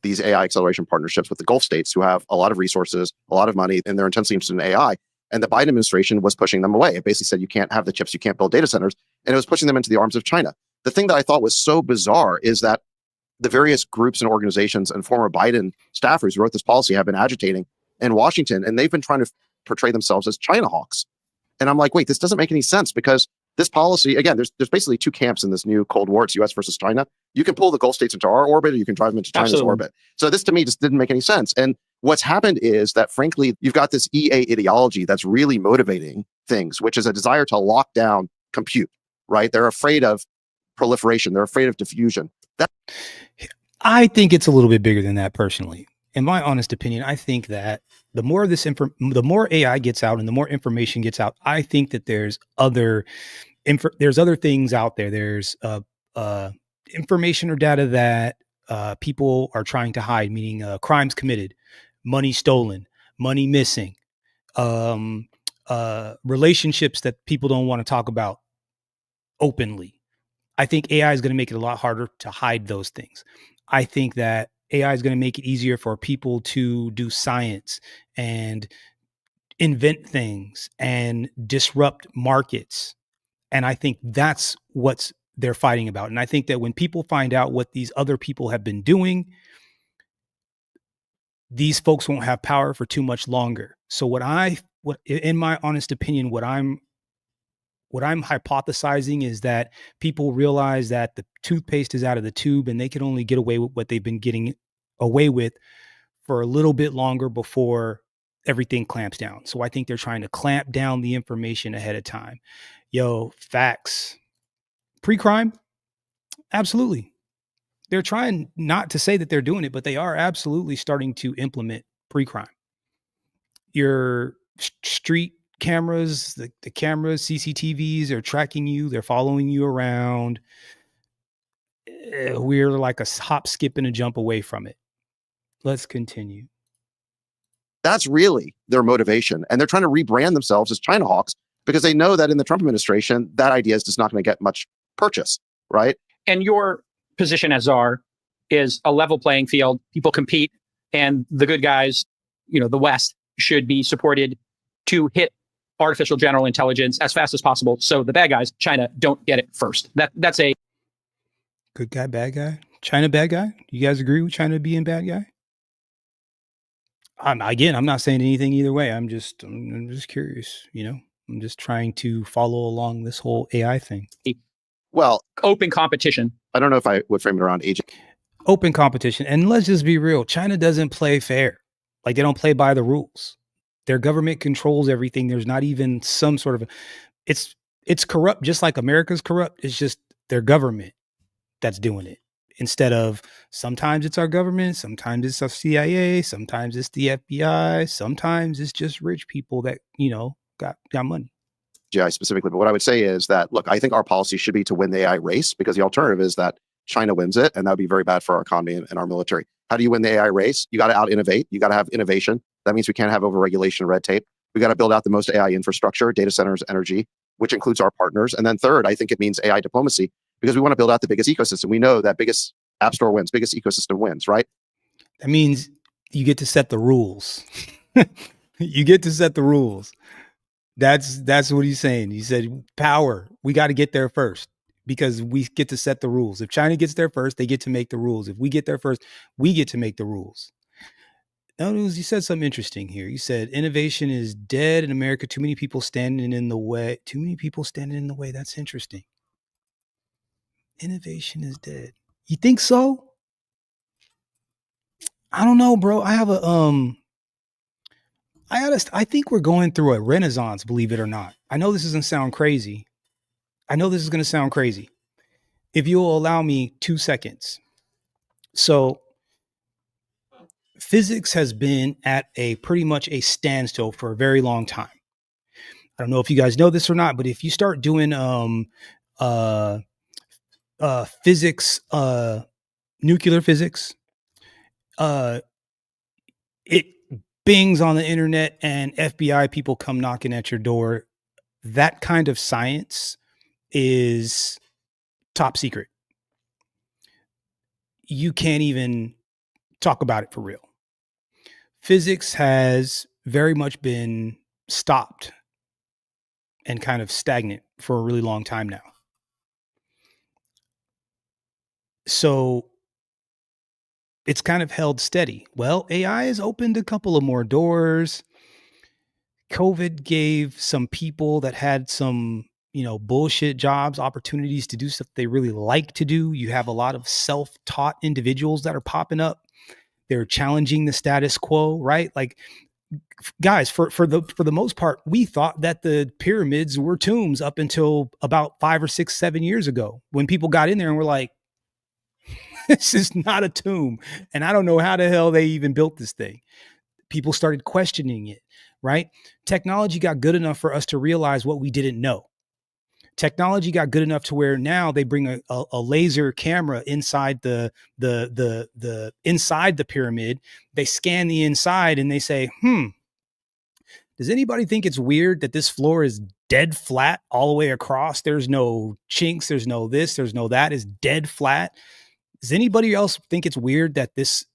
These AI acceleration partnerships with the Gulf states who have a lot of resources, a lot of money, and they're intensely interested in AI. And the Biden administration was pushing them away. It basically said, you can't have the chips, you can't build data centers. And it was pushing them into the arms of China. The thing that I thought was so bizarre is that the various groups and organizations and former Biden staffers who wrote this policy have been agitating in Washington, and they've been trying to portray themselves as China hawks. And I'm like, wait, this doesn't make any sense, because this policy, again, there's basically two camps in this new Cold War. It's US versus China. You can pull the Gulf states into our orbit, or you can drive them into China's orbit. So this to me just didn't make any sense. And what's happened is that, frankly, you've got this EA ideology that's really motivating things, which is a desire to lock down compute, right? They're afraid of proliferation. They're afraid of diffusion. I think it's a little bit bigger than that, personally. In my honest opinion, I think that the more the more AI gets out and the more information gets out, I think that there's other things out there. There's information or data that people are trying to hide, meaning crimes committed, money stolen, money missing, relationships that people don't want to talk about openly. I think AI is going to make it a lot harder to hide those things. I think that AI is going to make it easier for people to do science and invent things and disrupt markets. And I think that's what they're fighting about. And I think that when people find out what these other people have been doing, these folks won't have power for too much longer. So what in my honest opinion, what I'm hypothesizing is that people realize that the toothpaste is out of the tube, and they can only get away with what they've been getting away with for a little bit longer before everything clamps down. So I think they're trying to clamp down the information ahead of time. Facts. Pre-crime? Absolutely. They're trying not to say that they're doing it, but they are absolutely starting to implement pre-crime. Your street cameras, the cameras, CCTVs are tracking you. They're following you around. we're like a hop, skip, and a jump away from it. Let's continue. That's really their motivation. And they're trying to rebrand themselves as China hawks because they know that in the Trump administration, that idea is just not going to get much purchase, right? And your position as czar is a level playing field. People compete, and the good guys, the West, should be supported to hit artificial general intelligence as fast as possible. So the bad guys, China, don't get it first. That's a good guy, bad guy. China, bad guy. You guys agree with China being bad guy? I'm not saying anything either way. I'm just curious. I'm just trying to follow along this whole AI thing. Well, open competition. I don't know if I would frame it around agent. Open competition. And let's just be real. China doesn't play fair. Like, they don't play by the rules. Their government controls everything. There's not even some sort of, it's corrupt, just like America's corrupt. It's just their government that's doing it. Instead of, sometimes it's our government, sometimes it's our CIA, sometimes it's the FBI, sometimes it's just rich people that, got money. GI specifically. But what I would say is that, look, I think our policy should be to win the AI race, because the alternative is that China wins it, and that would be very bad for our economy and our military. How do you win the AI race? You got to out innovate. You got to have innovation. That means we can't have overregulation and red tape. We got to build out the most AI infrastructure, data centers, energy, which includes our partners. And then third, I think it means AI diplomacy, because we want to build out the biggest ecosystem. We know that biggest app store wins, biggest ecosystem wins, right? That means you get to set the rules. You get to set the rules. That's what he's saying. He said, power, we got to get there first, because we get to set the rules. If China gets there first, they get to make the rules. If we get there first, we get to make the rules. Now, you said something interesting here. You said innovation is dead in America. Too many people standing in the way. Too many people standing in the way. That's interesting. Innovation is dead. You think so? I don't know, bro. I have I think we're going through a renaissance, believe it or not. I know this doesn't sound crazy. I know this is going to sound crazy. If you'll allow me 2 seconds. So, physics has been at pretty much a standstill for a very long time. I don't know if you guys know this or not, but if you start doing physics, nuclear physics, it bings on the internet and FBI people come knocking at your door. That kind of science is top secret. You can't even talk about it for real. Physics has very much been stopped and kind of stagnant for a really long time now. So it's kind of held steady. Well, AI has opened a couple of more doors. COVID gave some people that had some, bullshit jobs, opportunities to do stuff they really like to do. You have a lot of self-taught individuals that are popping up. They're challenging the status quo, right? Like, guys, for the most part, we thought that the pyramids were tombs up until about 5 or 6, 7 years ago, when people got in there and were like, this is not a tomb. And I don't know how the hell they even built this thing. People started questioning it, right? Technology got good enough for us to realize what we didn't know. Technology got good enough to where now they bring a laser camera inside the inside the pyramid. They scan the inside and they say, does anybody think it's weird that this floor is dead flat all the way across? There's no chinks, there's no this, there's no that, is dead flat. Does anybody else think it's weird that this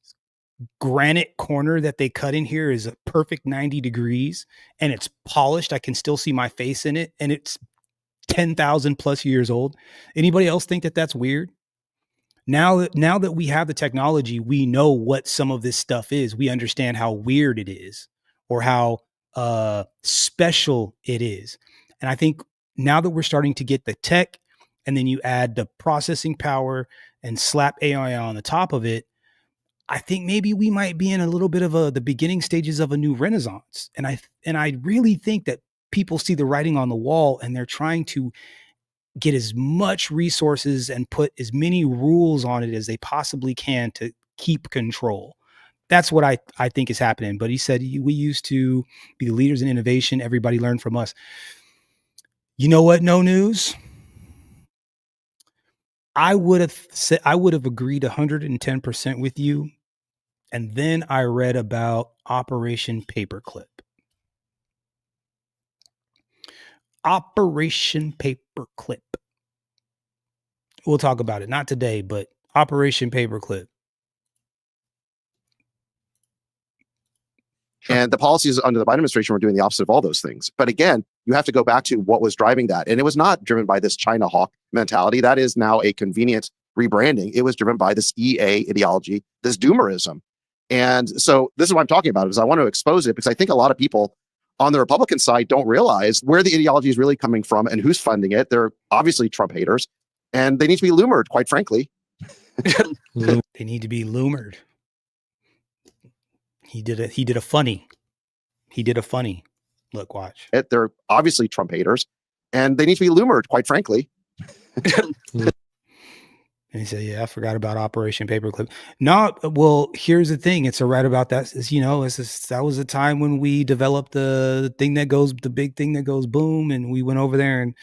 granite corner that they cut in here is a perfect 90 degrees and it's polished? I can still see my face in it, and it's 10,000 plus years old. Anybody else think that that's weird? Now that we have the technology, we know what some of this stuff is. We understand how weird it is, or how special it is. And I think now that we're starting to get the tech, and then you add the processing power and slap AI on the top of it, I think maybe we might be in a little bit of the beginning stages of a new renaissance. And I really think that people see the writing on the wall, and they're trying to get as much resources and put as many rules on it as they possibly can to keep control. That's what I think is happening. But he said, we used to be the leaders in innovation. Everybody learned from us. You know what? No news. I would have agreed 110% with you. And then I read about Operation Paperclip. Operation Paperclip. We'll talk about it. Not today, but Operation Paperclip. And the policies under the Biden administration were doing the opposite of all those things. But again, you have to go back to what was driving that. And it was not driven by this China hawk mentality. That is now a convenient rebranding. It was driven by this EA ideology, this doomerism. And so this is what I'm talking about, is I want to expose it because I think a lot of people on the Republican side don't realize where the ideology is really coming from and who's funding it. They're obviously Trump haters, and they need to be lumered, quite frankly. They need to be lumered. He did a funny. Look, watch. They're obviously Trump haters, and they need to be lumered, quite frankly. And he said, "Yeah, I forgot about Operation Paperclip." No, well, here's the thing. It's right about that. That was a time when we developed the big thing that goes boom, and we went over there and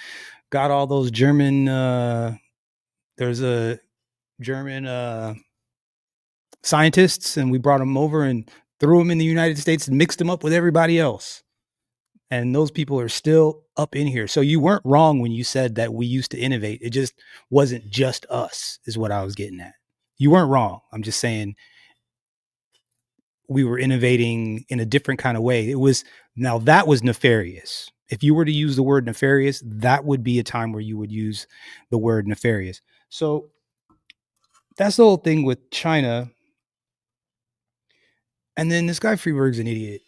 got all those German. There's a German scientists, and we brought them over and threw them in the United States and mixed them up with everybody else. And those people are still up in here. So you weren't wrong when you said that we used to innovate. It just wasn't just us, is what I was getting at. You weren't wrong. I'm just saying we were innovating in a different kind of way. That was nefarious. If you were to use the word nefarious, that would be a time where you would use the word nefarious. So that's the whole thing with China. And then this guy Freeberg's an idiot.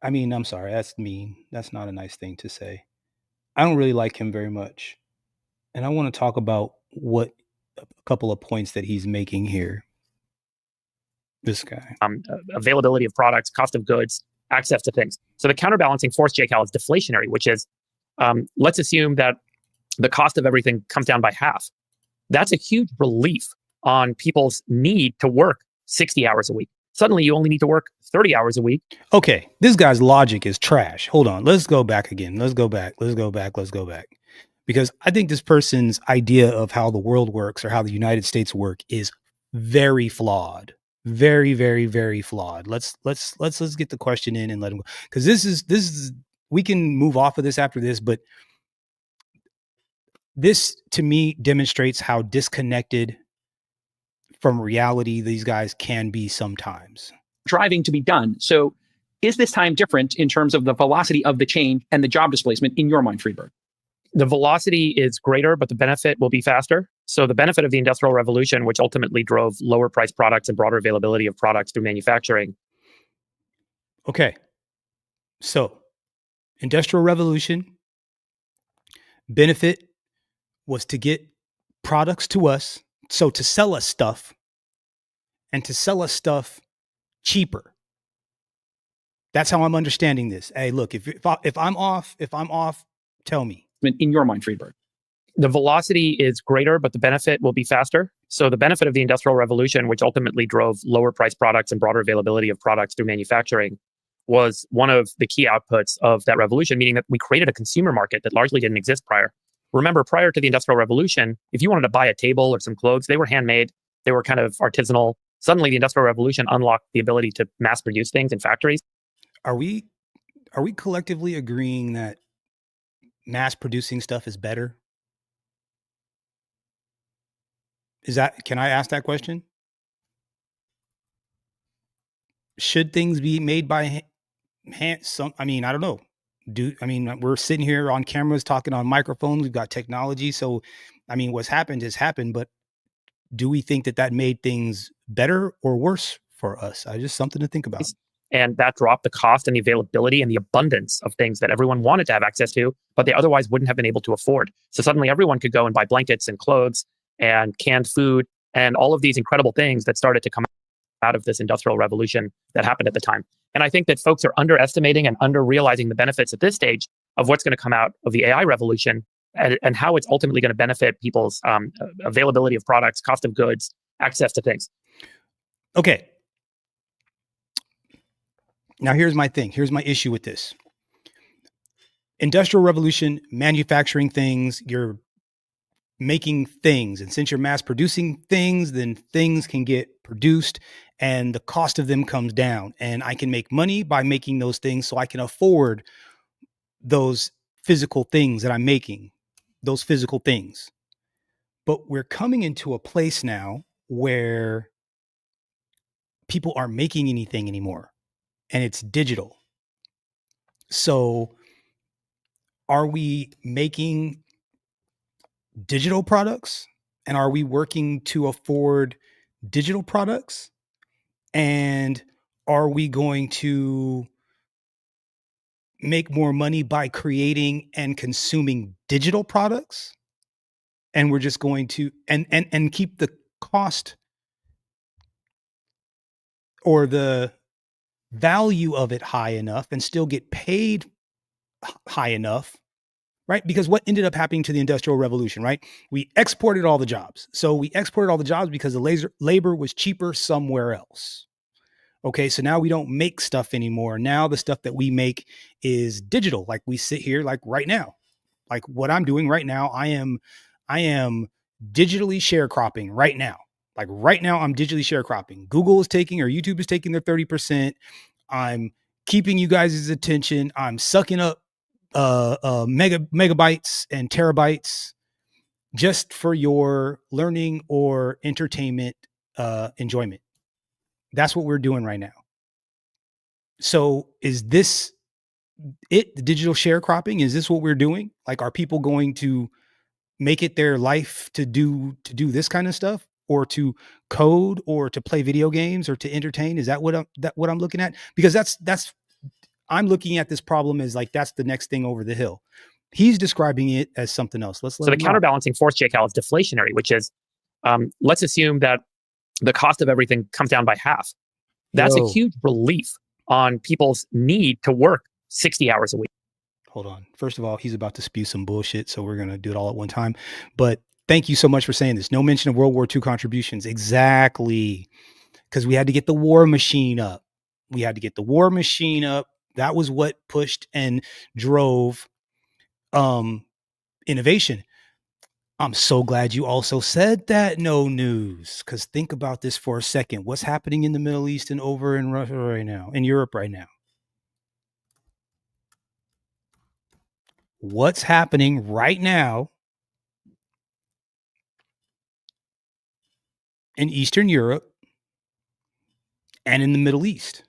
I mean, I'm sorry, that's mean. That's not a nice thing to say. I don't really like him very much. And I want to talk about a couple of points that he's making here. This guy. Availability of products, cost of goods, access to things. So the counterbalancing force, JCal, is deflationary, which is, let's assume that the cost of everything comes down by half. That's a huge relief on people's need to work 60 hours a week. Suddenly you only need to work 30 hours a week. Okay, this guy's logic is trash. Hold on, let's go back again. Let's go back. Because I think this person's idea of how the world works or how the United States work is very flawed. Very, very, very flawed. Let's get the question in and let him go. Because this is we can move off of this after this, but this to me demonstrates how disconnected from reality these guys can be sometimes. Driving to be done. So is this time different in terms of the velocity of the change and the job displacement in your mind, Freeberg? The velocity is greater, but the benefit will be faster. So the benefit of the Industrial Revolution, which ultimately drove lower priced products and broader availability of products through manufacturing. Okay. So Industrial Revolution benefit was to get products to us. So to sell us stuff and to sell us stuff cheaper. That's how I'm understanding this. Hey, look, if I'm off, tell me. In your mind, Freeberg. The velocity is greater, but the benefit will be faster. So the benefit of the Industrial Revolution, which ultimately drove lower priced products and broader availability of products through manufacturing, was one of the key outputs of that revolution, meaning that we created a consumer market that largely didn't exist prior. Remember, prior to the Industrial Revolution, if you wanted to buy a table or some clothes, they were handmade, they were kind of artisanal. Suddenly, the Industrial Revolution unlocked the ability to mass produce things in factories. Are we collectively agreeing that mass producing stuff is better? Can I ask that question? Should things be made by hand? I don't know. We're sitting here on cameras talking on microphones. We've got technology. So, what's happened has happened, but do we think that made things better or worse for us? Just something to think about. And that dropped the cost and the availability and the abundance of things that everyone wanted to have access to, but they otherwise wouldn't have been able to afford. So suddenly everyone could go and buy blankets and clothes and canned food and all of these incredible things that started to come out of this Industrial Revolution that happened at the time. And I think that folks are underestimating and under-realizing the benefits at this stage of what's going to come out of the AI revolution and how it's ultimately going to benefit people's availability of products, cost of goods, access to things. Okay. Now, here's my thing. Here's my issue with this. Industrial Revolution, manufacturing things, you're making things. And since you're mass producing things, then things can get produced and the cost of them comes down. And I can make money by making those things so I can afford those physical things that I'm making, those physical things. But we're coming into a place now where people aren't making anything anymore and it's digital. So are we making digital products and are we working to afford digital products? And are we going to make more money by creating and consuming digital products? And we're just going to and keep the cost or the value of it high enough and still get paid high enough, right? Because what ended up happening to the Industrial Revolution, right? We exported all the jobs. So we exported all the jobs because the labor was cheaper somewhere else. Okay, so now we don't make stuff anymore. Now the stuff that we make is digital. Like we sit here, like right now, like what I'm doing right now, I am digitally sharecropping right now. Like right now, I'm digitally sharecropping. Google is taking or YouTube is taking their 30%. I'm keeping you guys' attention. I'm sucking up megabytes and terabytes just for your learning or entertainment enjoyment. That's what we're doing right now. So is this it? The digital sharecropping? Is this what we're doing? Like, are people going to make it their life to do this kind of stuff, or to code, or to play video games, or to entertain? Is that what I'm looking at? Because that's I'm looking at this problem as like that's the next thing over the hill. He's describing it as something else. So the counterbalancing force, JCal, is deflationary, which is let's assume that the cost of everything comes down by half. That's a huge relief on people's need to work 60 hours a week. Hold on. First of all, he's about to spew some bullshit, so we're going to do it all at one time. But thank you so much for saying this. No mention of World War II contributions. Exactly. Because we had to get the war machine up. That was what pushed and drove innovation. I'm so glad you also said that. No news. Because think about this for a second. What's happening in the Middle East and over in Russia right now, in Europe right now? What's happening right now in Eastern Europe and in the Middle East?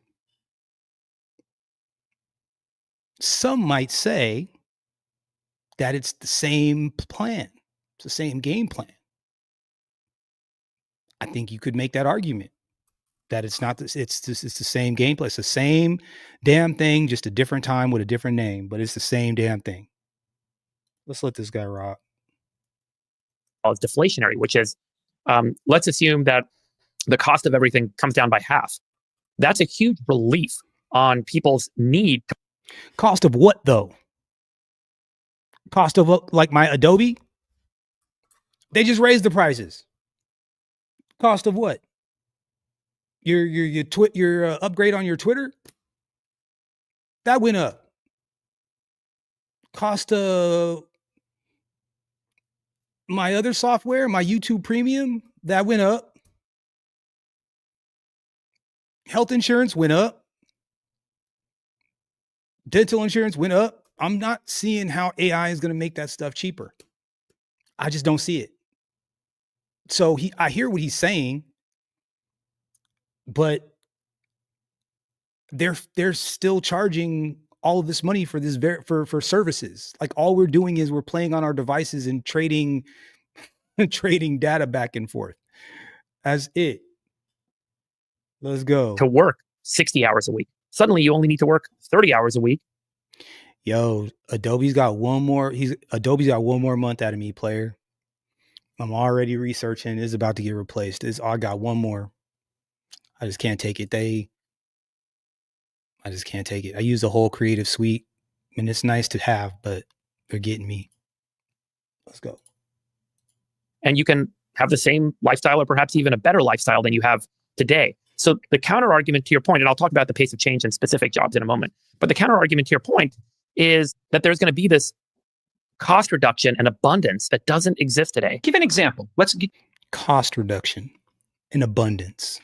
Some might say that it's the same plan. It's the same game plan. I think you could make that argument that it's not this, it's the same gameplay. It's the same damn thing, just a different time with a different name, but it's the same damn thing. Let's let this guy rock. It's deflationary, which is let's assume that the cost of everything comes down by half. That's a huge relief on people's need. Cost of what though? Cost of like my Adobe? They just raised the prices. Cost of what? Your upgrade on your Twitter? That went up. Cost of my other software, my YouTube Premium, that went up. Health insurance went up. Dental insurance went up. I'm not seeing how AI is going to make that stuff cheaper. I just don't see it. So I hear what he's saying, but they're still charging all of this money for this for services. Like all we're doing is we're playing on our devices and trading data back and forth. That's it. Let's go. To work 60 hours a week. Suddenly you only need to work 30 hours a week. Yo, Adobe's got one more month out of me, player. I'm already researching. It's about to get replaced. I got one more. I just can't take it. I just can't take it. I use the whole Creative Suite, and it's nice to have, but they're getting me. Let's go. And you can have the same lifestyle or perhaps even a better lifestyle than you have today. So the counter argument to your point, and I'll talk about the pace of change in specific jobs in a moment, but the counter argument to your point is that there's going to be this cost reduction and abundance that doesn't exist today. Give an example. Cost reduction and abundance.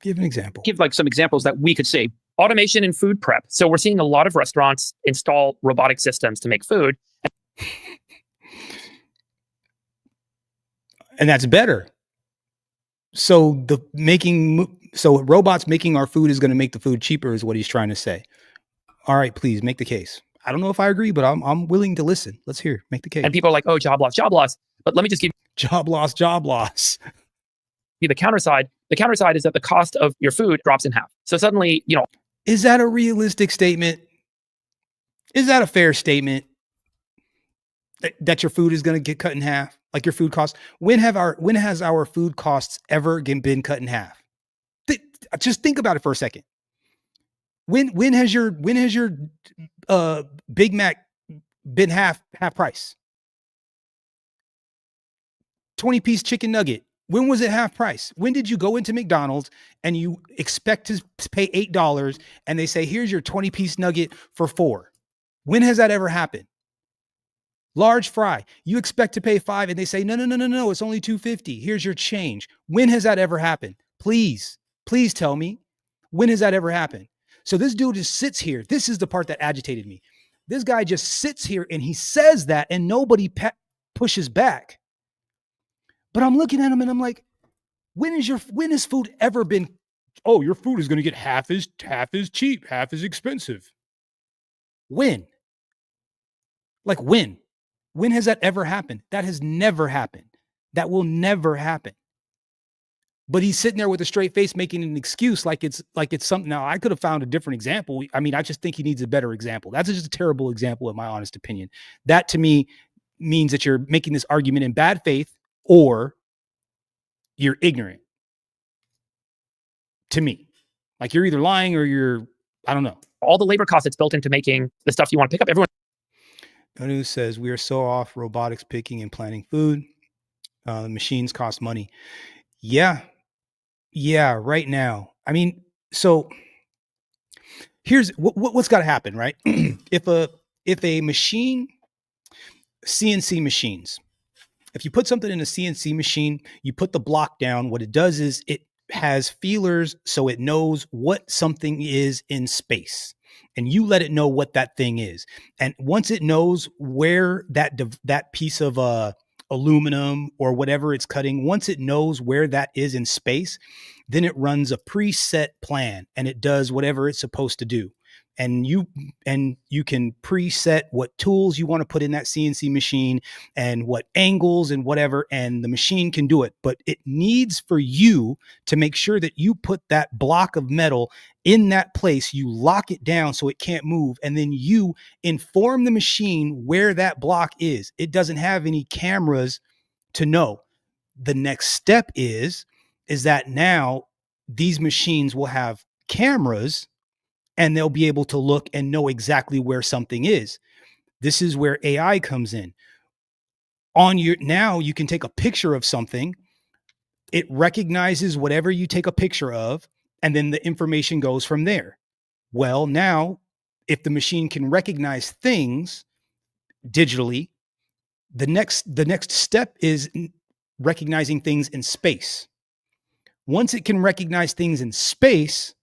Give an example. Give like some examples that we could see. Automation in food prep. So we're seeing a lot of restaurants install robotic systems to make food. And that's better. So robots making our food is going to make the food cheaper is what he's trying to say. All right, please make the case. I don't know if I agree, but I'm willing to listen. Let's hear. Make the case. And people are like, oh, job loss, job loss. But let me just give job loss. you the counter side. The counter side is that the cost of your food drops in half. So suddenly, is that a realistic statement? Is that a fair statement? That your food is going to get cut in half, like your food costs. When has our food costs ever been cut in half? Just think about it for a second. When has your Big Mac been half price? 20-piece chicken nugget. When was it half price? When did you go into McDonald's and you expect to pay $8 and they say, here's your 20-piece nugget for $4? When has that ever happened? Large fry, you expect to pay $5 and they say, no, it's only $2.50. Here's your change. When has that ever happened? Please tell me. When has that ever happened? So this dude just sits here. This is the part that agitated me. This guy just sits here and he says that and nobody pushes back. But I'm looking at him and I'm like, when has food ever been, oh, your food is going to get half as cheap, half as expensive? When? Like when? When has that ever happened? That has never happened. That will never happen. But he's sitting there with a straight face making an excuse like it's something. Now, I could have found a different example. I mean, I just think he needs a better example. That's just a terrible example, in my honest opinion. That to me means that you're making this argument in bad faith or you're ignorant. To me, like you're either lying or I don't know. All the labor cost that's built into making the stuff you want to pick up. Everyone. No News says we are so off robotics picking and planning food. Machines cost money. Yeah, right now. I mean, so here's what's got to happen, right? If a machine, CNC machines, if you put something in a CNC machine, you put the block down, what it does is it has feelers so it knows what something is in space. And you let it know what that thing is. And once it knows where that piece of aluminum or whatever it's cutting, once it knows where that is in space, then it runs a preset plan and it does whatever it's supposed to do. And you can preset what tools you want to put in that CNC machine and what angles and whatever, and the machine can do it. But it needs for you to make sure that you put that block of metal in that place, you lock it down so it can't move, and then you inform the machine where that block is. It doesn't have any cameras to know. The next step is that now these machines will have cameras and they'll be able to look and know exactly where something is. This is where AI comes in. Now you can take a picture of something. It recognizes whatever you take a picture of, and then the information goes from there. Well, now, if the machine can recognize things digitally, the next step is recognizing things in space. Once it can recognize things in space,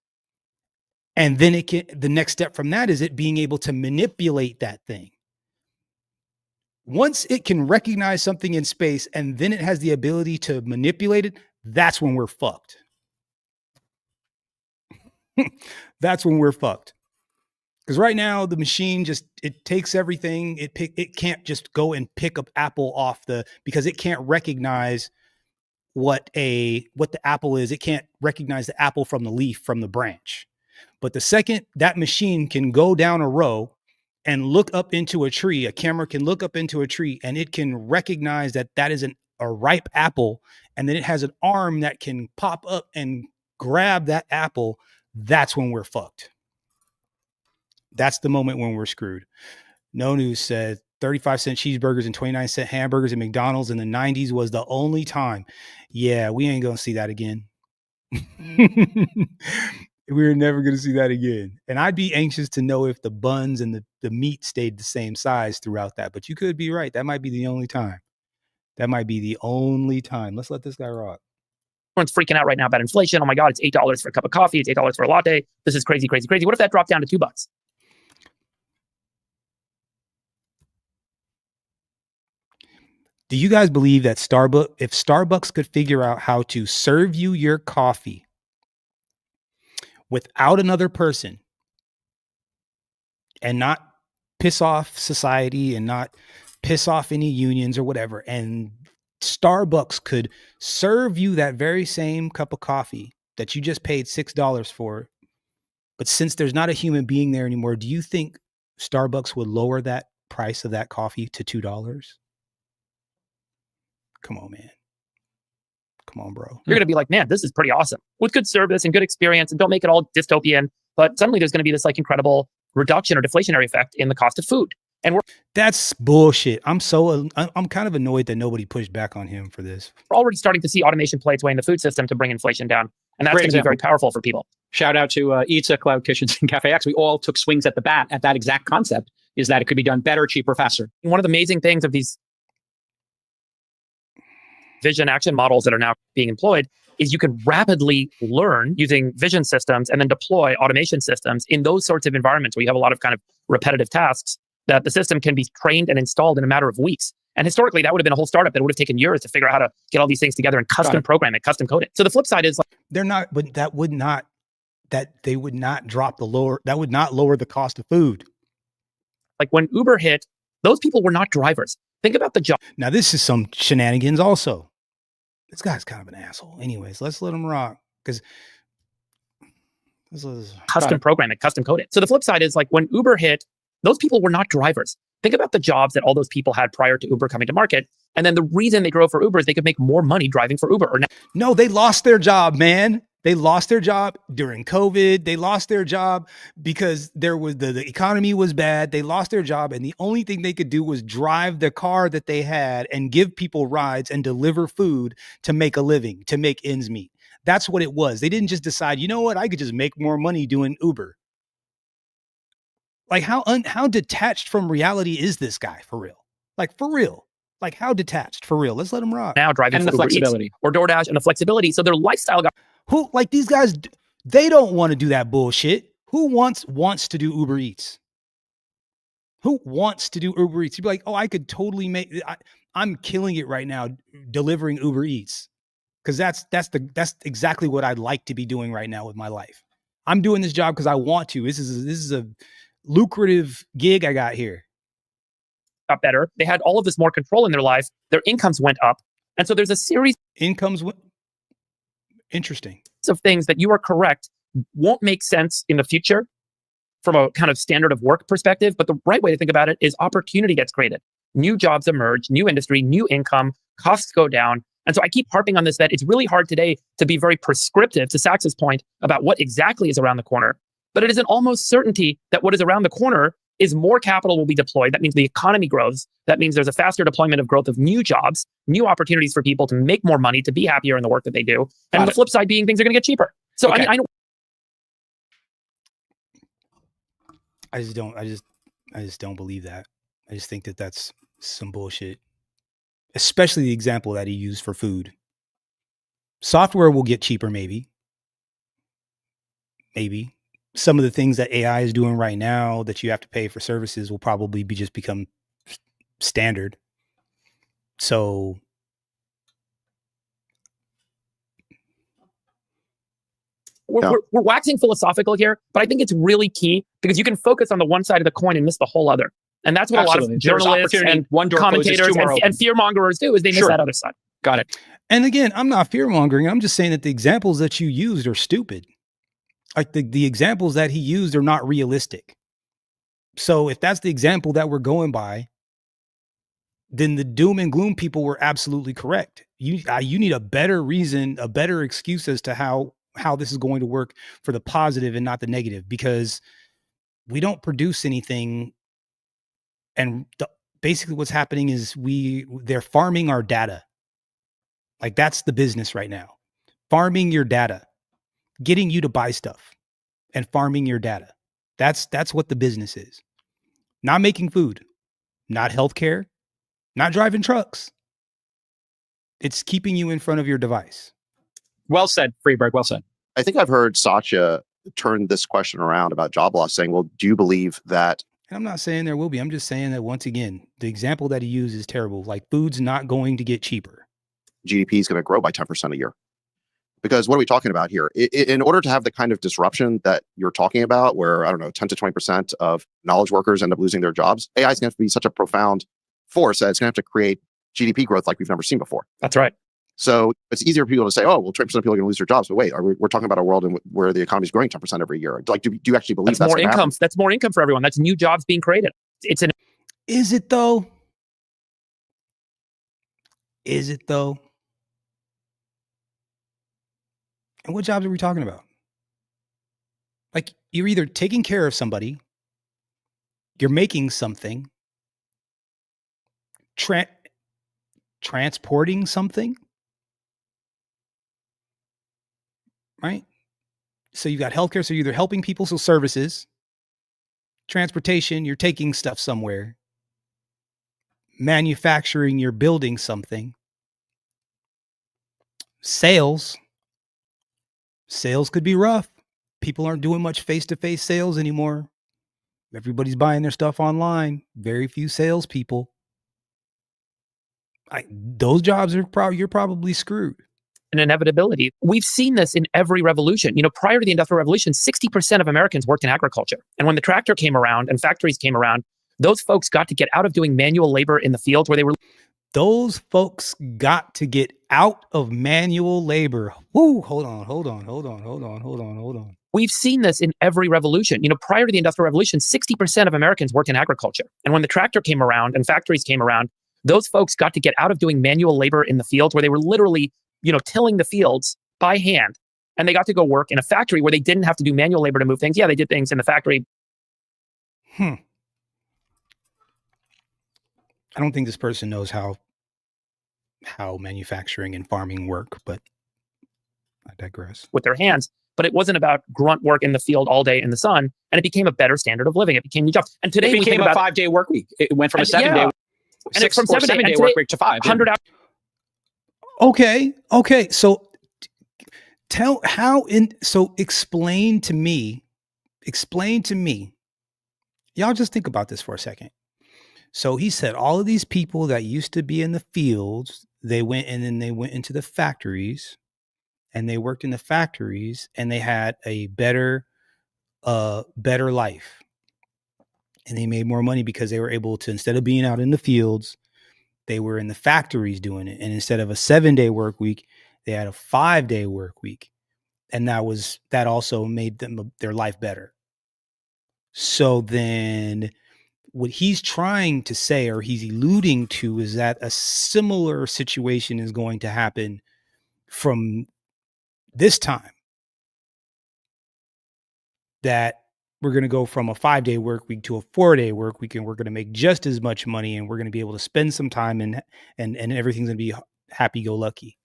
and then the next step from that is it being able to manipulate that thing. Once it can recognize something in space and then it has the ability to manipulate it, that's when we're fucked. That's when we're fucked. Because right now the machine it takes everything. It can't just go and pick up apple off because it can't recognize what the apple is. It can't recognize the apple from the leaf, from the branch. But the second that machine can go down a row and look up into a tree, a camera can look up into a tree and it can recognize that is a ripe apple. And then it has an arm that can pop up and grab that apple. That's when we're fucked. That's the moment when we're screwed. No News said 35-cent cheeseburgers and 29-cent hamburgers at McDonald's in the 90s was the only time. Yeah, we ain't going to see that again. We're never going to see that again. And I'd be anxious to know if the buns and the meat stayed the same size throughout that. But you could be right. That might be the only time. That might be the only time. Let's let this guy rock. Everyone's freaking out right now about inflation. Oh my God, it's $8 for a cup of coffee. It's $8 for a latte. This is crazy, crazy, crazy. What if that dropped down to $2? Do you guys believe that if Starbucks could figure out how to serve you your coffee without another person and not piss off society and not piss off any unions or whatever, and Starbucks could serve you that very same cup of coffee that you just paid $6 for, but since there's not a human being there anymore, do you think Starbucks would lower that price of that coffee to $2? Come on, man. Come on, bro. You're going to be like, man, this is pretty awesome with good service and good experience, and don't make it all dystopian. But suddenly there's going to be this like incredible reduction or deflationary effect in the cost of food. And that's bullshit. I'm kind of annoyed that nobody pushed back on him for this. We're already starting to see automation play its way in the food system to bring inflation down. And that's going to be very powerful for people. Shout out to Eatsa, Cloud Kitchens, and Cafe X. We all took swings at the bat at that exact concept, is that it could be done better, cheaper, faster. One of the amazing things of these vision action models that are now being employed is you can rapidly learn using vision systems and then deploy automation systems in those sorts of environments where you have a lot of kind of repetitive tasks that the system can be trained and installed in a matter of weeks. And historically, that would have been a whole startup that would have taken years to figure out how to get all these things together and custom program it, custom code it. So the flip side is like, they would not drop that would not lower the cost of food. Like when Uber hit, those people were not drivers. Think about the job. Now, this is some shenanigans also. This guy's kind of an asshole. Anyways, let's let him rock because custom program it, custom code it. So the flip side is like when Uber hit, those people were not drivers. Think about the jobs that all those people had prior to Uber coming to market. And then the reason they drove for Uber is they could make more money driving for Uber. No, they lost their job, man. They lost their job during COVID. They lost their job because there was the economy was bad. They lost their job. And the only thing they could do was drive the car that they had and give people rides and deliver food to make a living, to make ends meet. That's what it was. They didn't just decide, you know what, I could just make more money doing Uber. Like how detached from reality is this guy for real? Like for real. Like how detached for real? Let's let him rock. Now driving and the flexibility or DoorDash and the flexibility. So their lifestyle got these guys, they don't want to do that bullshit. Who wants to do Uber Eats? Who wants to do Uber Eats? You'd be like, oh, I could totally I'm killing it right now delivering Uber Eats. Cause that's exactly what I'd like to be doing right now with my life. I'm doing this job because I want to. This is a lucrative gig I got here. Got better. They had all of this more control in their life. Their incomes went up. And so there's a series interesting of things that you are correct won't make sense in the future from a kind of standard of work perspective. But the right way to think about it is opportunity gets created. New jobs emerge, new industry, new income, costs go down. And so I keep harping on this, that it's really hard today to be very prescriptive, to Sachs's point, about what exactly is around the corner. But it is an almost certainty that what is around the corner is more capital will be deployed. That means the economy grows. That means there's a faster deployment of growth of new jobs, new opportunities for people to make more money, to be happier in the work that they do. And the flip side being things are going to get cheaper. So okay. I just don't believe that. I just think that that's some bullshit. Especially the example that he used for food. Software will get cheaper, maybe. Maybe. Some of the things that AI is doing right now that you have to pay for services will probably become standard. So we're waxing philosophical here, but I think it's really key because you can focus on the one side of the coin and miss the whole other. And that's what a lot of journalists and commentators and fear mongers do, is they miss that other side. Got it. And again, I'm not fear mongering. I'm just saying that the examples that you used are stupid. Like the examples that he used are not realistic. So if that's the example that we're going by, then the doom and gloom people were absolutely correct. You need a better reason, a better excuse as to how this is going to work for the positive and not the negative, because we don't produce anything. And basically what's happening is they're farming our data. Like that's the business right now. Farming your data, getting you to buy stuff. and farming your data. That's what the business is. Not making food, not healthcare, not driving trucks. It's keeping you in front of your device. Well said, Freeberg. Well said. I think I've heard Satya turn this question around about job loss, saying, well, do you believe that? And I'm not saying there will be. I'm just saying that, once again, the example that he used is terrible. Like, food's not going to get cheaper. GDP is going to grow by 10% a year. Because what are we talking about here? In order to have the kind of disruption that you're talking about, where, I don't know, 10 to 20% of knowledge workers end up losing their jobs, AI is going to have to be such a profound force that it's going to have to create GDP growth like we've never seen before. That's right. So it's easier for people to say, oh, well, 20% of people are going to lose their jobs. But wait, we're talking about a world where the economy is growing 10% every year. Like, do you actually believe that's more income? happen? That's more income for everyone. That's new jobs being created. Is it though? Is it though? And what jobs are we talking about? Like, you're either taking care of somebody, you're making something, transporting something, right? So you've got healthcare, so you're either helping people, so services, transportation, you're taking stuff somewhere, manufacturing, you're building something, sales could be rough. People aren't doing much face-to-face sales anymore. Everybody's buying their stuff online. Very few salespeople. Those jobs are you're probably screwed. An inevitability. We've seen this in every revolution. Prior to the Industrial Revolution, 60% of Americans worked in agriculture. And when the tractor came around and factories came around, those folks got to get out of doing manual labor in the fields where they were. Those folks got to get out of manual labor. Woo, hold on. We've seen this in every revolution. Prior to the Industrial Revolution, 60% of Americans worked in agriculture. And when the tractor came around and factories came around, those folks got to get out of doing manual labor in the fields where they were literally, tilling the fields by hand. And they got to go work in a factory where they didn't have to do manual labor to move things. Yeah, they did things in the factory. I don't think this person knows how manufacturing and farming work, but I digress. With their hands. But it wasn't about grunt work in the field all day in the sun. And it became a better standard of living. It became new jobs. And today it became a 5-day work week. It went from a 7-day, and it's from 7-day work week to 5. 100 hours. Okay. So explain to me. Y'all just think about this for a second. So he said all of these people that used to be in the fields, they went into the factories, and they worked in the factories, and they had a better life. And they made more money because they were able to, instead of being out in the fields, they were in the factories doing it. And instead of a 7-day work week, they had a 5-day work week. And that also made their life better. So then what he's trying to say, or he's alluding to, is that a similar situation is going to happen from this time. That we're going to go from a 5-day work week to a 4-day work week, and we're going to make just as much money, and we're going to be able to spend some time, and everything's going to be happy-go-lucky.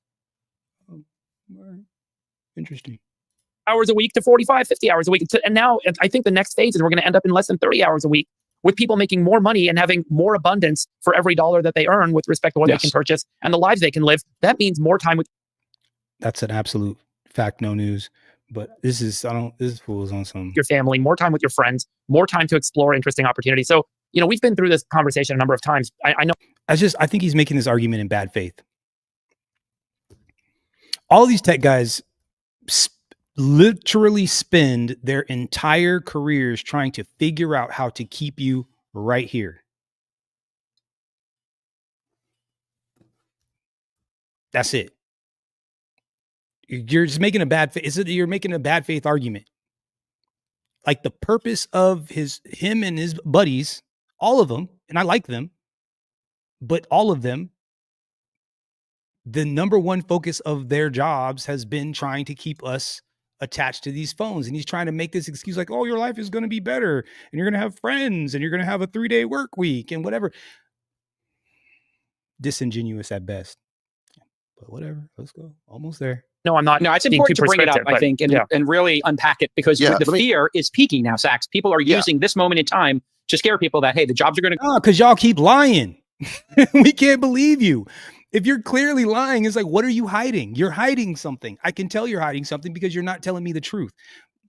Interesting. Hours a week to 45, 50 hours a week. And now I think the next phase is we're going to end up in less than 30 hours a week, with people making more money and having more abundance for every dollar that they earn with respect to what they can purchase and the lives they can live. That means more time with. That's an absolute fact, no news. But this fools on some. Your family, more time with your friends, more time to explore interesting opportunities. So, we've been through this conversation a number of times. I know. I think he's making this argument in bad faith. All these tech guys literally spend their entire careers trying to figure out how to keep you right here. That's it. You're just making a bad faith. You're making a bad faith argument. Like, the purpose of him and his buddies, all of them, and I like them, but all of them, the number one focus of their jobs has been trying to keep us attached to these phones. And he's trying to make this excuse like, oh, your life is going to be better, and you're going to have friends, and you're going to have a 3-day work week and whatever. Disingenuous at best. But whatever, let's go. Almost there. No, I'm not. No, it's being important too to bring it up, prescriptive, I but think, and, yeah. and really unpack it because Yeah, the fear is peaking now, Sachs. People are using this moment in time to scare people that, hey, the jobs are going to. Oh, because y'all keep lying. We can't believe you. If you're clearly lying, it's like, what are you hiding? You're hiding something. I can tell you're hiding something because you're not telling me the truth.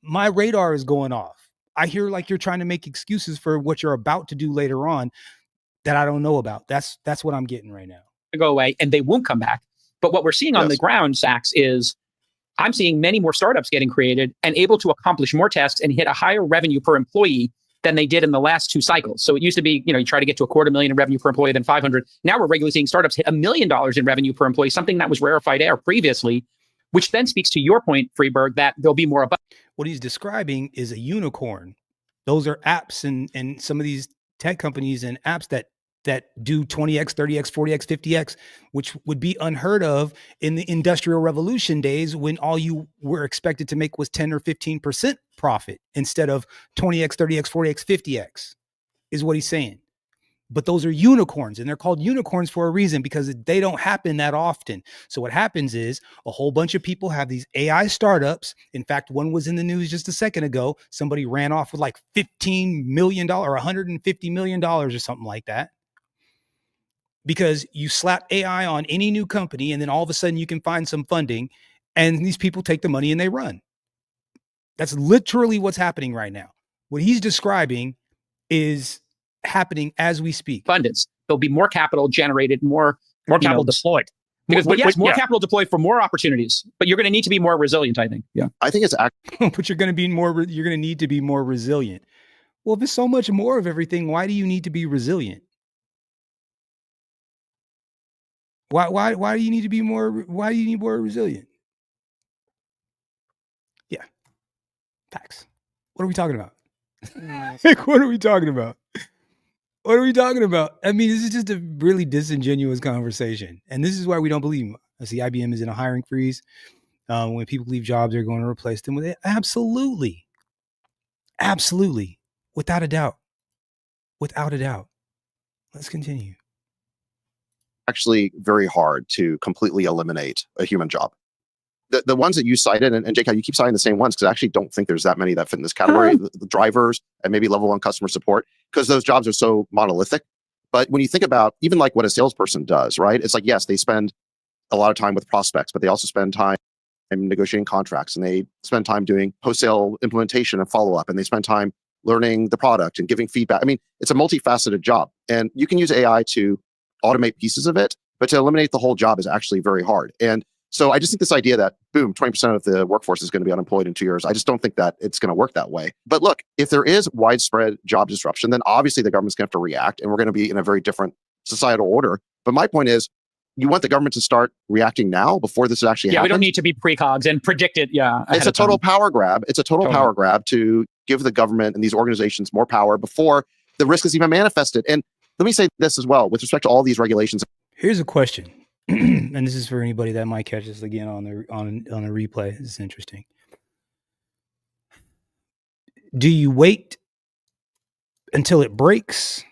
My radar is going off. I hear like you're trying to make excuses for what you're about to do later on that I don't know about. That's what I'm getting right now. Go away and they won't come back. But what we're seeing on the ground, Sachs, is I'm seeing many more startups getting created and able to accomplish more tasks and hit a higher revenue per employee than they did in the last 2 cycles. So it used to be, you try to get to $250,000 in revenue per employee, then 500. Now we're regularly seeing startups hit $1 million in revenue per employee, something that was rarefied air previously, which then speaks to your point, Freeberg, that there'll be more abundance. What he's describing is a unicorn. Those are apps and some of these tech companies and apps that do 20x, 30x, 40x, 50x, which would be unheard of in the Industrial Revolution days when all you were expected to make was 10 or 15% profit instead of 20x, 30x, 40x, 50x is what he's saying. But those are unicorns, and they're called unicorns for a reason because they don't happen that often. So what happens is a whole bunch of people have these AI startups. In fact, one was in the news just a second ago. Somebody ran off with like $15 million or $150 million or something like that. Because you slap AI on any new company and then all of a sudden you can find some funding and these people take the money and they run. That's literally what's happening right now. What he's describing is happening as we speak. Abundance. There'll be more capital generated, more capital deployed. Because more capital deployed for more opportunities, but you're going to need to be more resilient, I think. Yeah. I think it's but you're going to need to be more resilient. Well, if there's so much more of everything, why do you need to be resilient? Why do you need to be more? Why do you need more resilient? Yeah, facts. What are we talking about? What are we talking about? What are we talking about? I mean, this is just a really disingenuous conversation, and this is why we don't believe him. I see IBM is in a hiring freeze. When people leave jobs, they're going to replace them with it. Absolutely, without a doubt. Let's continue. Actually very hard to completely eliminate a human job. The ones that you cited, and Jake, you keep citing the same ones because I actually don't think there's that many that fit in this category. The drivers and maybe level 1 customer support, because those jobs are so monolithic. But when you think about even like what a salesperson does, right? It's like, yes, they spend a lot of time with prospects, but they also spend time negotiating contracts, and they spend time doing post-sale implementation and follow-up, and they spend time learning the product and giving feedback. I mean, it's a multifaceted job, and you can use AI to automate pieces of it, but to eliminate the whole job is actually very hard. And so I just think this idea that, boom, 20% of the workforce is going to be unemployed in 2 years, I just don't think that it's going to work that way. But look, if there is widespread job disruption, then obviously the government's going to have to react, and we're going to be in a very different societal order. But my point is, you want the government to start reacting now before this actually happens? We don't need to be precogs and predict it. Yeah. It's a total power grab. It's a total power grab to give the government and these organizations more power before the risk is even manifested. And let me say this as well, with respect to all these regulations. Here's a question, and this is for anybody that might catch this again on a replay. This is interesting. Do you wait until it breaks,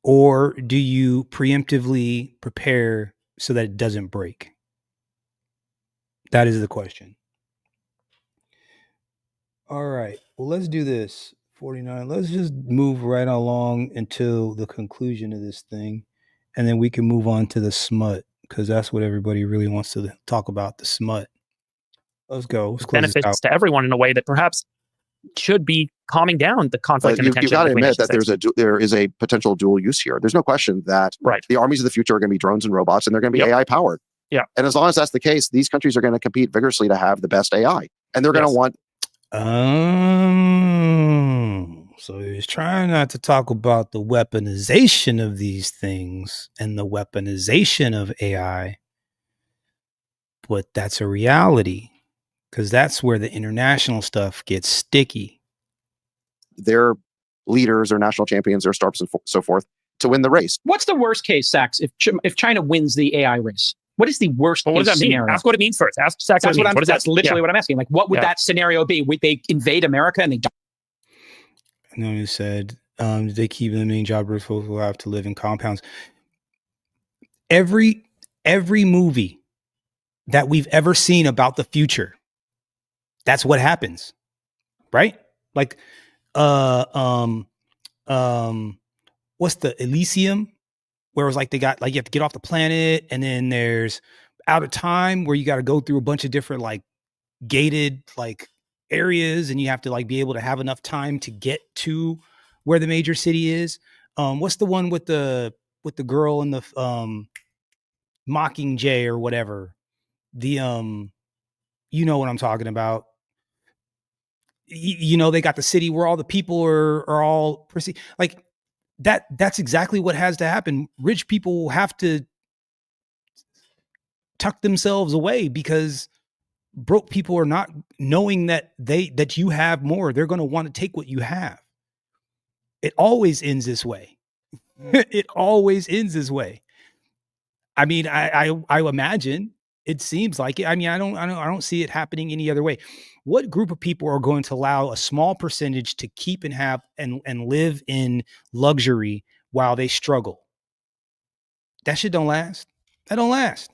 or do you preemptively prepare so that it doesn't break? That is the question. All right. Well, let's do this. 49. Let's just move right along until the conclusion of this thing, and then we can move on to the smut, because that's what everybody really wants to talk about, the smut. Let's go. Let's close this out. Benefits to everyone in a way that perhaps should be calming down the conflict and the tension. You've got to admit that there is a potential dual use here. There's no question that the armies of the future are going to be drones and robots, and they're going to be AI powered. Yeah. And as long as that's the case, these countries are going to compete vigorously to have the best AI, and they're going to want. So he's trying not to talk about the weaponization of these things and the weaponization of AI, but that's a reality, because that's where the international stuff gets sticky. Their leaders or national champions or startups and so forth to win the race. What's the worst case, Sachs, if China wins the AI race? What is the worst case scenario? Ask what it means first. Ask Sachs what it means. That's literally what I'm asking. Like, what would that scenario be? Would they invade America and they die? And then he said, they keep limiting job growth, folks will have to live in compounds. Every movie that we've ever seen about the future. That's what happens, right? Like, what's the Elysium, where it was like they got like you have to get off the planet, and then there's Out of Time, where you got to go through a bunch of different like gated like areas, and you have to like be able to have enough time to get to where the major city is. What's the one with the girl and the Mockingjay or whatever? The you know what I'm talking about. You know, they got the city where all the people are all perceived like that. That's exactly what has to happen. Rich people will have to tuck themselves away because broke people are not knowing that you have more. They're going to want to take what you have. It always ends this way. It always ends this way. I mean, I imagine it seems like it. I mean, I don't see it happening any other way. What group of people are going to allow a small percentage to keep and have and live in luxury while they struggle? That shit don't last. That don't last.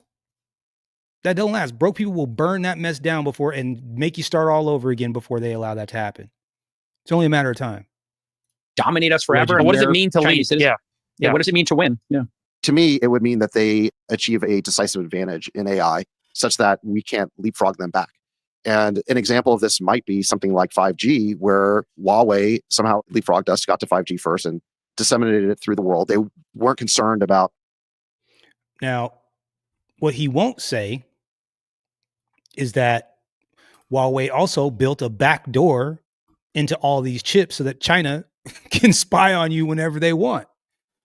That don't last. Broke people will burn that mess down before and make you start all over again before they allow that to happen. It's only a matter of time. Dominate us forever. And what does it mean to lead? Yeah. What does it mean to win? Yeah. To me, it would mean that they achieve a decisive advantage in AI such that we can't leapfrog them back. And an example of this might be something like 5G, where Huawei somehow leapfrogged us, got to 5G first and disseminated it through the world. They weren't concerned about. Now, what he won't say is that Huawei also built a back door into all these chips so that China can spy on you whenever they want.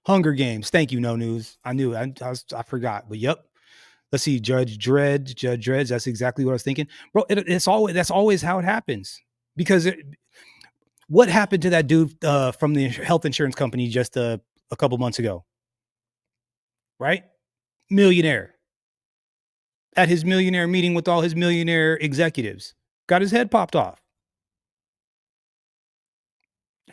Hunger Games. Thank you, No News. I knew. I forgot. But yep. Let's see. Judge Dredd. That's exactly what I was thinking, bro. That's always how it happens. Because what happened to that dude from the health insurance company just a couple months ago? Right? Millionaire. At his millionaire meeting with all his millionaire executives, got his head popped off.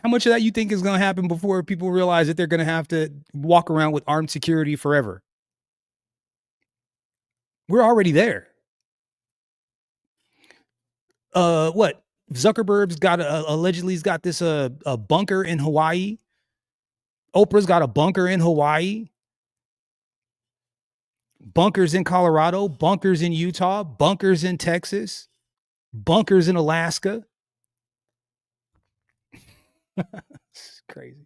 How much of that you think is going to happen before people realize that they're going to have to walk around with armed security forever? We're already there. What? Zuckerberg's got allegedly he's got this a bunker in Hawaii. Oprah's got a bunker in Hawaii. Bunkers in Colorado, bunkers in Utah, bunkers in Texas, bunkers in Alaska. It's crazy.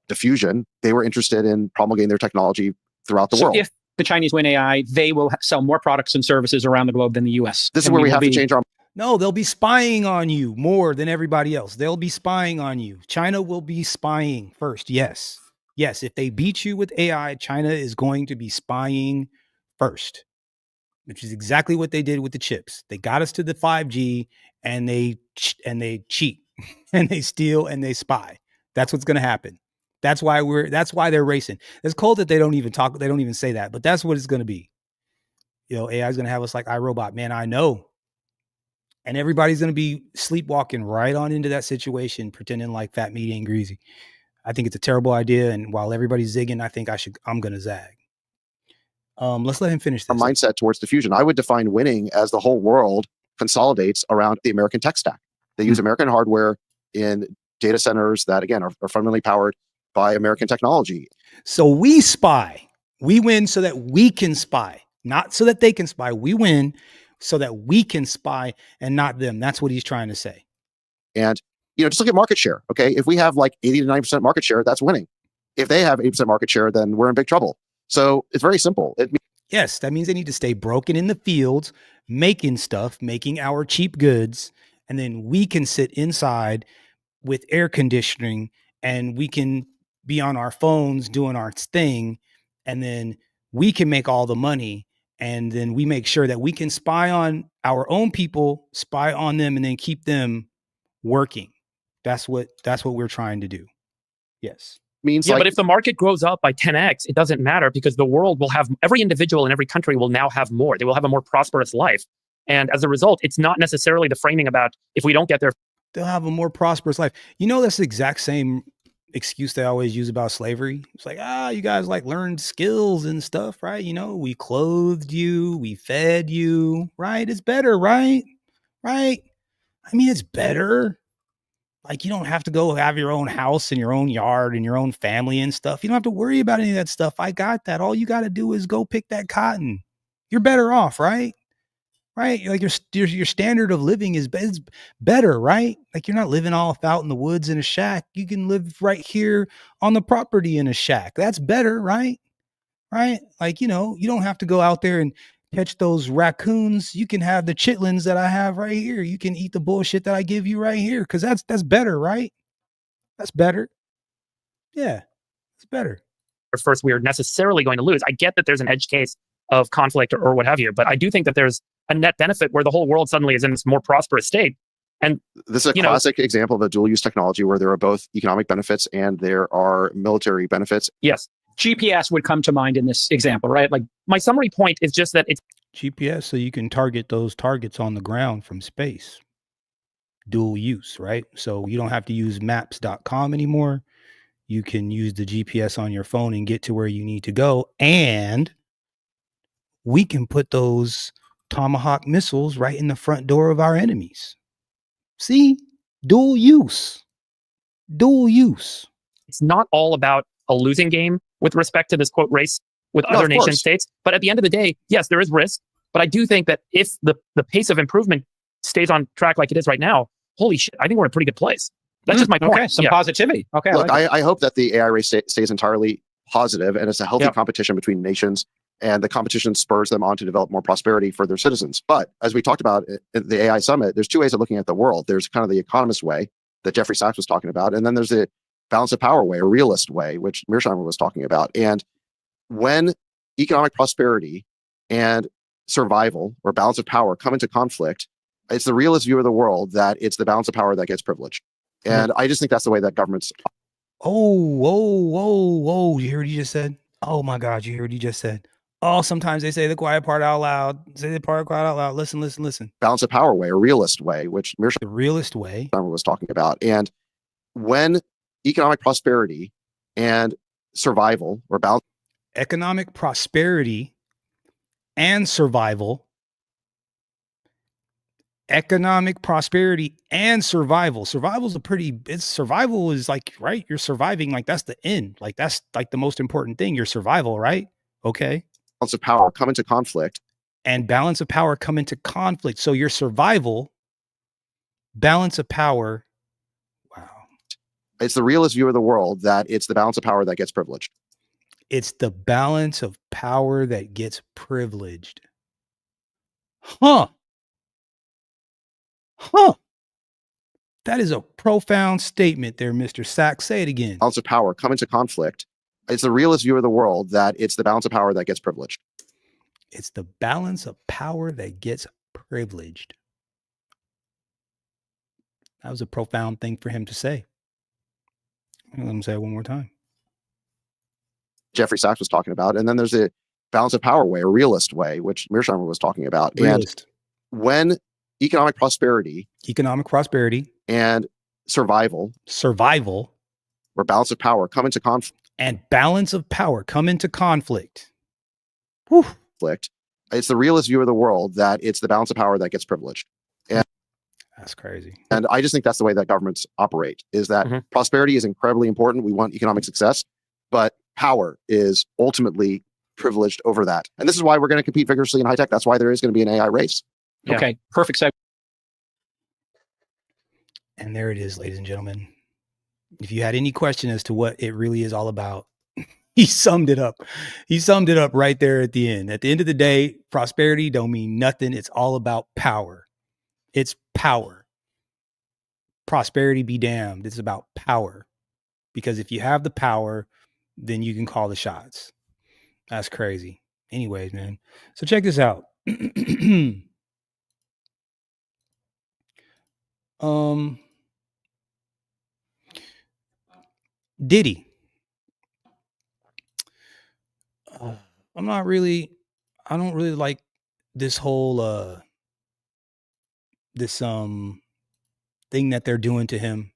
Diffusion. They were interested in promulgating their technology throughout the world. If the Chinese win AI, they will sell more products and services around the globe than the US. This is where we have to change our. No, they'll be spying on you more than everybody else. They'll be spying on you. China will be spying first. Yes. Yes, if they beat you with AI, China is going to be spying first, which is exactly what they did with the chips. They got us to the 5G and they cheat and they steal and they spy. That's what's going to happen. That's why they're racing. It's cold that they don't even say that, but that's what it's going to be. You know, AI is going to have us like iRobot, man, I know. And everybody's going to be sleepwalking right on into that situation, pretending like fat, meaty, and greasy. I think it's a terrible idea. And while everybody's zigging, I think I'm going to zag. Let's let him finish this. Our mindset towards diffusion. I would define winning as the whole world consolidates around the American tech stack. They use American hardware in data centers that, again, are fundamentally powered by American technology. So we spy. We win so that we can spy, not so that they can spy. We win so that we can spy and not them. That's what he's trying to say. And just look at market share. Okay. If we have like 80 to 90% market share, that's winning. If they have 80% market share, then we're in big trouble. So it's very simple. Yes, that means they need to stay broken in the fields, making stuff, making our cheap goods. And then we can sit inside with air conditioning and we can be on our phones doing our thing. And then we can make all the money. And then we make sure that we can spy on our own people, spy on them, and then keep them working. That's what we're trying to do. Yes. But if the market grows up by 10x, it doesn't matter because the world will have, every individual in every country will now have more. They will have a more prosperous life. And as a result, it's not necessarily the framing about if we don't get there. They'll have a more prosperous life. That's the exact same excuse they always use about slavery. It's like, you guys like learned skills and stuff, right? You know, we clothed you, we fed you, right? It's better, right? Right? I mean, it's better. Like, you don't have to go have your own house and your own yard and your own family and stuff. You don't have to worry about any of that stuff. I got that. All you got to do is go pick that cotton. You're better off, right? Right? Like your standard of living is better, right? Like you're not living off out in the woods in a shack. You can live right here on the property in a shack. That's better, right? Right? Like, you know, you don't have to go out there and catch those raccoons. You can have the chitlins that I have right here. You can eat the bullshit that I give you right here, because that's better, right? That's better. Yeah, it's better. First, we are necessarily going to lose. I get that there's an edge case of conflict or what have you, but I do think that there's a net benefit where the whole world suddenly is in this more prosperous state. And this is a classic example of a dual use technology where there are both economic benefits and there are military benefits. Yes. GPS would come to mind in this example, right? Like my summary point is just that it's GPS, so you can target those targets on the ground from space. Dual use, right? So you don't have to use maps.com anymore. You can use the GPS on your phone and get to where you need to go. And we can put those Tomahawk missiles right in the front door of our enemies. See? Dual use. Dual use. It's not all about a losing game with respect to this quote race with other nation states. But at the end of the day, yes, there is risk. But I do think that if the pace of improvement stays on track like it is right now, holy shit, I think we're in a pretty good place. That's just my point. Okay, some positivity. Okay. Look, I hope that the AI race stays entirely positive and it's a healthy competition between nations, and the competition spurs them on to develop more prosperity for their citizens. But as we talked about at the AI summit, there's two ways of looking at the world. There's kind of the economist way that Jeffrey Sachs was talking about, and then there's the balance of power way, a realist way, which Mearsheimer was talking about. And when economic prosperity and survival or balance of power come into conflict, it's the realist view of the world that it's the balance of power that gets privileged. And I just think that's the way that governments. Oh, whoa. You hear what he just said? Oh my God, you hear what he just said? Oh, sometimes they say the quiet part out loud. Say the part quiet out loud. Listen. Balance of power way, a realist way, which the realist way was talking about. And when economic prosperity and survival or balance. Economic prosperity and survival. Economic prosperity and survival. Survival is like, right? You're surviving. Like that's the end. Like that's like the most important thing. Your survival, right? Okay. Balance of power come into conflict. And balance of power come into conflict. So your survival, balance of power. Wow. It's the realist view of the world that it's the balance of power that gets privileged. It's the balance of power that gets privileged. Huh. That is a profound statement there, Mr. Sachs. Say it again. Balance of power come into conflict. It's the realist view of the world that it's the balance of power that gets privileged. It's the balance of power that gets privileged. That was a profound thing for him to say. Let him say it one more time. Jeffrey Sachs was talking about. And then there's the balance of power way, a realist way, which Mearsheimer was talking about. Realist. And when economic prosperity and survival or balance of power come into conflict. Whew. It's the realist view of the world that it's the balance of power that gets privileged. And that's crazy. And I just think that's the way that governments operate, is that prosperity is incredibly important. We want economic success, but power is ultimately privileged over that. And this is why we're going to compete vigorously in high tech. That's why there is going to be an AI race. Yeah. Okay, perfect segue. And there it is, ladies and gentlemen. If you had any question as to what it really is all about, he summed it up. He summed it up right there at the end. At the end of the day, prosperity don't mean nothing. It's all about power. It's power. Prosperity be damned. It's about power. Because if you have the power, then you can call the shots. That's crazy. Anyways, man. So check this out. Diddy. I don't really like this whole this thing that they're doing to him.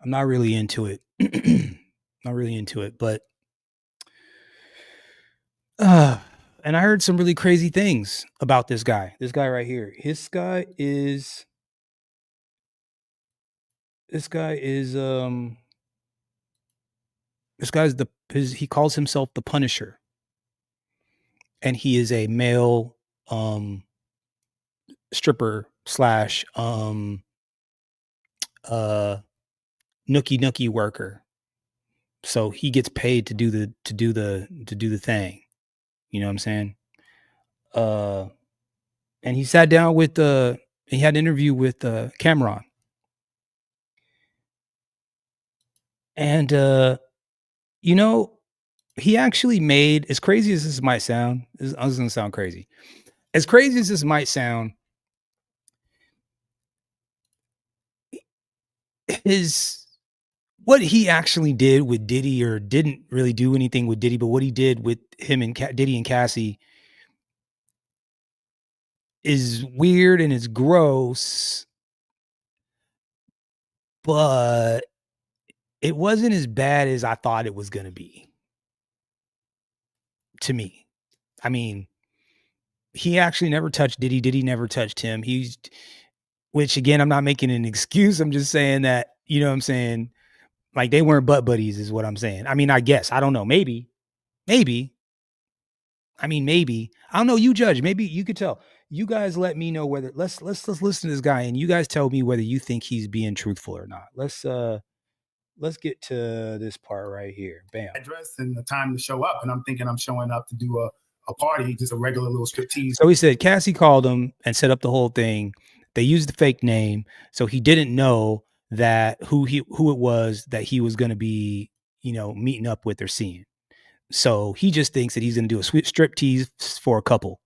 I'm not really into it. Not really into it, but and I heard some really crazy things about this guy. This guy right here. This guy is this guy's he calls himself the Punisher. And he is a male stripper slash nookie worker. So he gets paid to do the thing. You know what I'm saying? And he sat down with he had an interview with Cameron. And you know, he actually made, as crazy as this might sound, this is gonna sound crazy. As crazy as this might sound, what he actually did with Diddy, or didn't really do anything with Diddy, but what he did with him and Diddy and Cassie is weird and it's gross, but it wasn't as bad as I thought it was going to be. To me, I mean, he actually never touched Diddy. Diddy never touched him. Which again, I'm not making an excuse. I'm just saying that, you know what I'm saying? Like, they weren't butt buddies is what I'm saying. I mean, I guess, I don't know. Maybe. I mean, maybe. I don't know. You judge. Maybe you could tell. You guys let me know whether let's listen to this guy and you guys tell me whether you think he's being truthful or not. Let's get to this part right here. Bam. Address and the time to show up. And I'm thinking I'm showing up to do a party, just a regular little striptease. So he said Cassie called him and set up the whole thing. They used the fake name. So he didn't know that who it was that he was going to be, you know, meeting up with or seeing. So he just thinks that he's going to do a strip tease for a couple.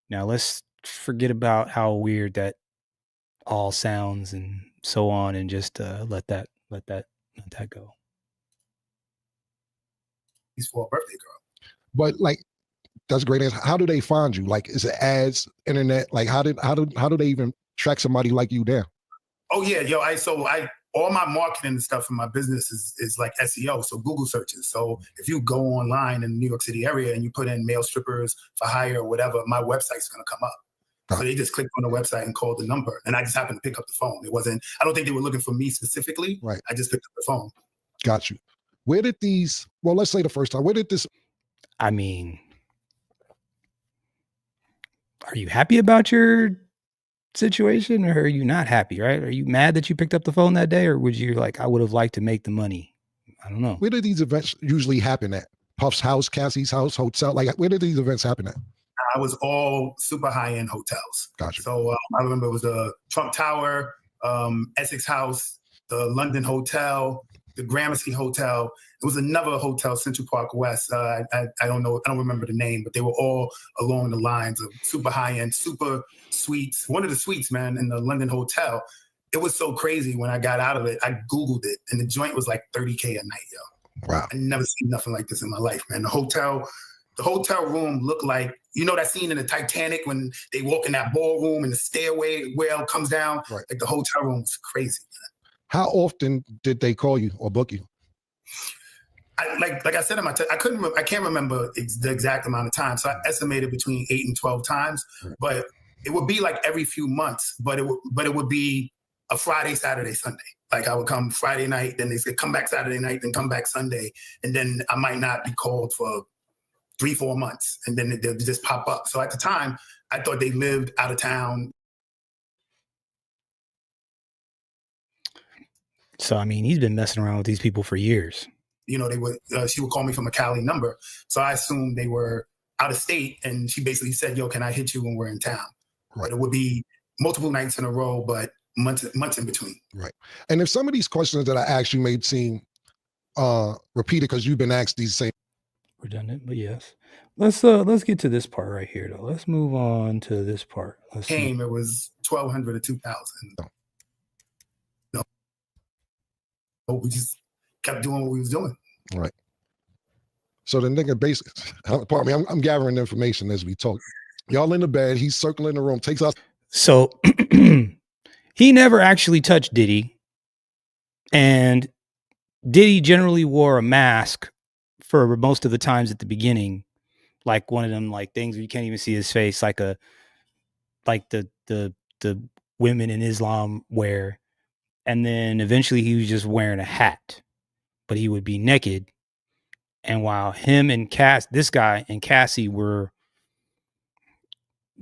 Now let's forget about how weird that all sounds and so on, and just let that go. He's for a birthday girl. But like, that's a great answer. How do they find you? Like, is it ads, internet? Like, how do they even track somebody like you down? Oh yeah, yo, all my marketing and stuff in my business is like SEO, so Google searches. So if you go online in the New York City area and you put in male strippers for hire or whatever, my website's gonna come up. So they just clicked on the website and called the number, and I just happened to pick up the phone. It wasn't. I don't think they were looking for me specifically. Right. I just picked up the phone. Got you. Where did these? Well, let's say the first time. Where did this? I mean, are you happy about your situation, or are you not happy? Right? Are you mad that you picked up the phone that day, or would you like, I would have liked to make the money? I don't know. Where do these events usually happen at? Puff's house, Cassie's house, hotel. Like, where did these events happen at? I was all super high-end hotels. Gotcha. So I remember it was the Trump Tower, Essex House, the London Hotel, the Gramercy Hotel. It was another hotel, Central Park West. I don't know. I don't remember the name, but they were all along the lines of super high-end, super suites. One of the suites, man, in the London Hotel. It was so crazy when I got out of it. I Googled it, and the joint was like $30K a night, yo. Wow. I never seen nothing like this in my life, man. The hotel room looked like, you know, that scene in the Titanic when they walk in that ballroom and the stairway well comes down. Right. Like, the hotel room was crazy, man. How often did they call you or book you? Like I said in my I can't remember the exact amount of time. So I estimated between 8 and 12 times, but it would be like every few months. But it would be a Friday, Saturday, Sunday. Like, I would come Friday night, then they said come back Saturday night, then come back Sunday, and then I might not be called for 3-4 months, and then they'll just pop up. So at the time, I thought they lived out of town. So I mean, he's been messing around with these people for years. You know, she would call me from a Cali number. So I assumed they were out of state, and she basically said, yo, can I hit you when we're in town? Right. But it would be multiple nights in a row, but months in between. Right. And if some of these questions that I asked you may seem repeated because you've been asked these same. Redundant, but yes. Let's get to this part right here, though. Let's move on to this part. It was 1,200 to 2,000. No. We just kept doing what we was doing. Right. So the nigga basically, pardon me, I'm gathering information as we talk. Y'all in the bed, he's circling the room, takes us. So he never actually touched Diddy. And Diddy generally wore a mask for most of the times at the beginning, like one of them like things where you can't even see his face, like the women in Islam wear. And then eventually he was just wearing a hat, but he would be naked. And while him and this guy and Cassie were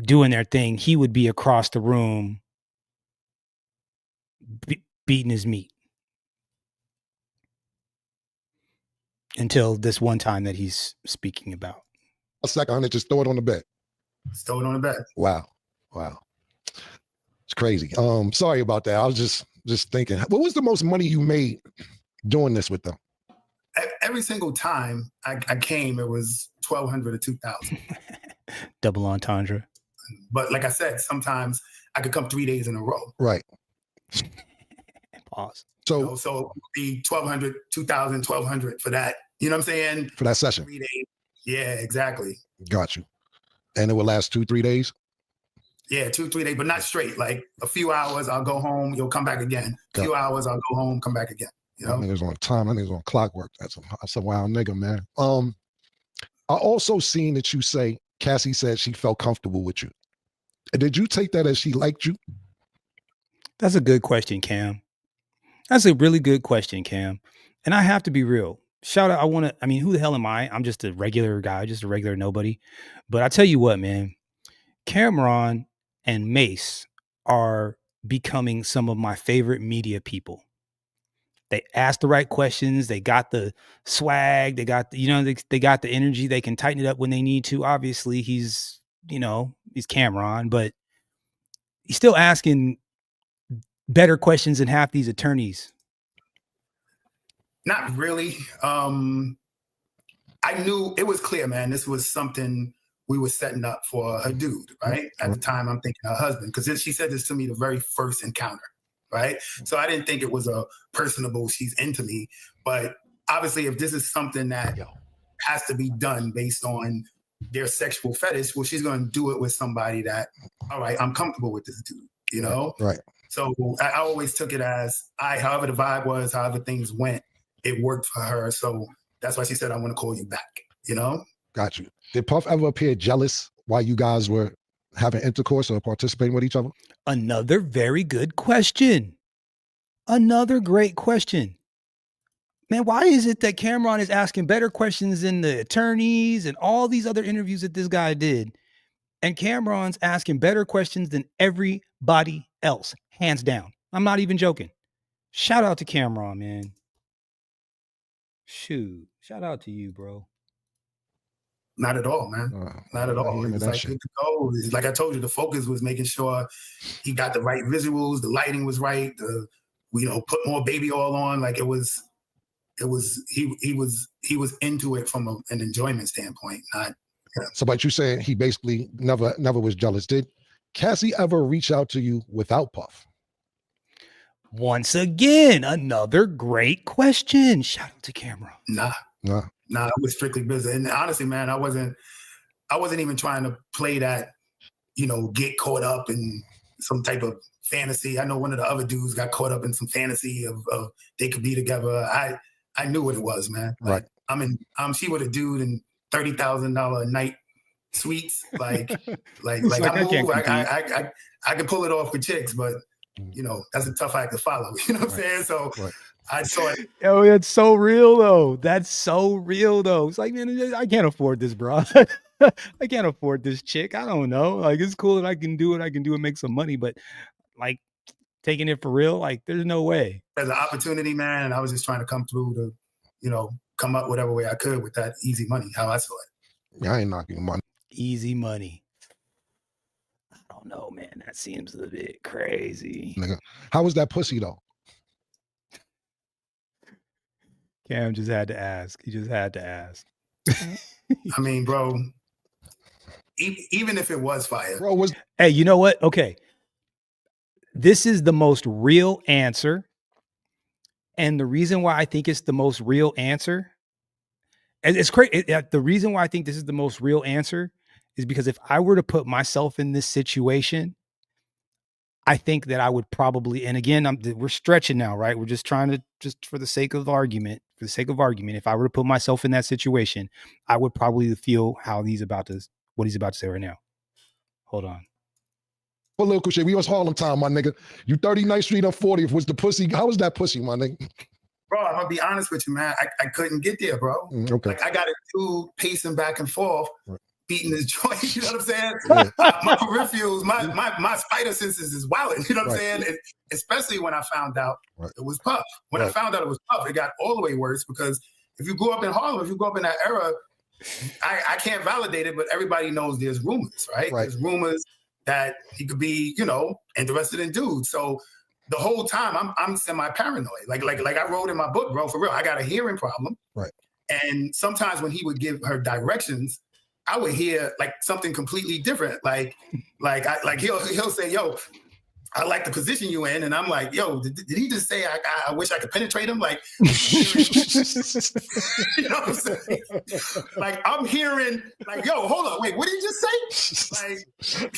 doing their thing, he would be across the room beating his meat until this one time that he's speaking about. A second, and just throw it on the bed. Throw it on the bed. Wow. It's crazy. Sorry about that. I was just thinking, what was the most money you made doing this with them? Every single time I came, it was 1,200 to 2,000. Double entendre. But like I said, sometimes I could come 3 days in a row. Right. Pause. So it would be 1,200, 2,000, 1,200 for that. You know what I'm saying? For that session. 3 days. Yeah, exactly. Got you. And it would last 2-3 days? Yeah, 2-3 days, but not straight. Like a few hours, I'll go home, you'll come back again. A few hours, I'll go home, come back again. You know? That nigga's on time. That nigga's on clockwork. That's a wild nigga, man. I also seen that you say, Cassie said she felt comfortable with you. Did you take that as she liked you? That's a good question, Cam. That's a really good question, Cam. And I have to be real. Shout out, who the hell am I? I'm just a regular guy, just a regular nobody. But I tell you what, man, Cameron and Mace are becoming some of my favorite media people. They ask the right questions. They got the swag. They got they got the energy. They can tighten it up when they need to. Obviously, he's Cameron, but he's still asking better questions than half these attorneys. Not really. I knew it was clear, man. This was something we were setting up for her dude, right? At the time, I'm thinking her husband, because she said this to me the very first encounter, right? So I didn't think it was a personable, she's into me. But obviously, if this is something that has to be done based on their sexual fetish, well, she's going to do it with somebody that, all right, I'm comfortable with this dude, you know? Right. So I always took it as, however the vibe was, however things went, it worked for her. So that's why she said, I want to call you back, you know? Got you. Did Puff ever appear jealous while you guys were having intercourse or participating with each other? Another very good question. Another great question. Man, why is it that Cameron is asking better questions than the attorneys and all these other interviews that this guy did? And Cameron's asking better questions than everybody else, hands down. I'm not even joking. Shout out to Cameron, man. Shoot. Shout out to you, bro. Not at all, man. Not at all. It was like good to go. Like I told you, the focus was making sure he got the right visuals, the lighting was right, put more baby oil on. Like he was into it from an enjoyment standpoint. So, but you saying he basically never was jealous. Did Cassie ever reach out to you without Puff? Once again, another great question. Shout out to Cameron. Nah, it was strictly business. And honestly, man, I wasn't even trying to play that, get caught up in some type of fantasy. I know one of the other dudes got caught up in some fantasy of they could be together. I knew what it was, man. Like, right. She with a dude in $30,000 a night suites. Like I can pull it off with chicks, but that's a tough act to follow. You know what I'm saying? So I saw it. Oh, that's so real though. That's so real though. It's like, man, I can't afford this, bro. I can't afford this chick. I don't know. Like, it's cool that I can do it, make some money, but like taking it for real, like there's no way. There's an opportunity, man, and I was just trying to come through to, come up whatever way I could with that easy money, how I saw it. Yeah, I ain't knocking money. Easy money. I don't know, man. That seems a bit crazy. Nigga, how was that pussy though? Cam just had to ask. He just had to ask. I mean, bro, even if it was fire. Bro, hey, you know what? Okay. This is the most real answer. And the reason why I think it's the most real answer, it's crazy. The reason why I think this is the most real answer is because if I were to put myself in this situation, I think that I would probably, and again, we're stretching now, right? We're just trying to, just for the sake of argument, if I were to put myself in that situation, I would probably feel what he's about to say right now. Hold on. Political shit. We was Harlem time, my nigga. You 39th Street on 40th was the pussy. How was that pussy, my nigga? Bro, I'm gonna be honest with you, man. I couldn't get there, bro. Okay. Like I got a dude pacing back and forth, beating his joint. You know what I'm saying? Yeah. My peripherals, my spider senses is wilding. You know what I'm saying? And especially when I found out it was Puff. When I found out it was Puff, it got all the way worse because if you grew up in Harlem, if you grew up in that era, I can't validate it, but everybody knows there's rumors, right? There's rumors that he could be, interested in dudes. So the whole time I'm semi-paranoid. Like I wrote in my book, bro, for real. I got a hearing problem. Right. And sometimes when he would give her directions, I would hear like something completely different. Like he'll say, yo, I like the position you in. And I'm like, yo, did he just say I wish I could penetrate him? Like, you know what I'm saying? Like I'm hearing like, yo, hold on, wait, what did he just say? Like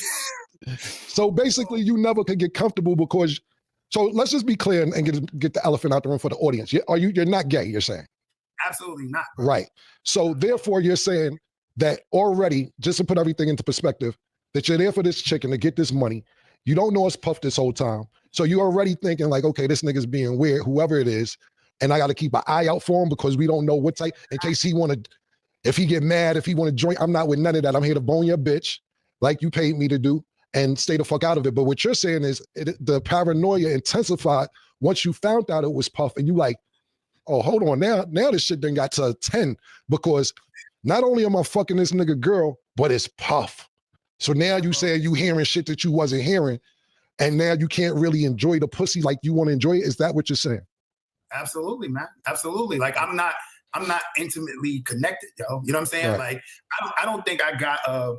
So basically you never could get comfortable because, so let's just be clear and get the elephant out the room for the audience. You're not gay, you're saying? Absolutely not. Right. So therefore you're saying that already, just to put everything into perspective, that you're there for this chicken to get this money. You don't know it's Puff this whole time. So you're already thinking like, okay, this nigga's being weird, whoever it is. And I got to keep an eye out for him because we don't know what type, in case if he get mad, if he want to join, I'm not with none of that. I'm here to bone your bitch like you paid me to do and stay the fuck out of it. But what you're saying is the paranoia intensified once you found out it was Puff and you like, oh, hold on, now this shit done got to a 10 because not only am I fucking this nigga girl, but it's Puff. So now you saying you hearing shit that you wasn't hearing, and now you can't really enjoy the pussy like you want to enjoy it. Is that what you're saying? Absolutely, man. Absolutely. Like I'm not intimately connected, yo. You know what I'm saying? Right. Like I don't think I got a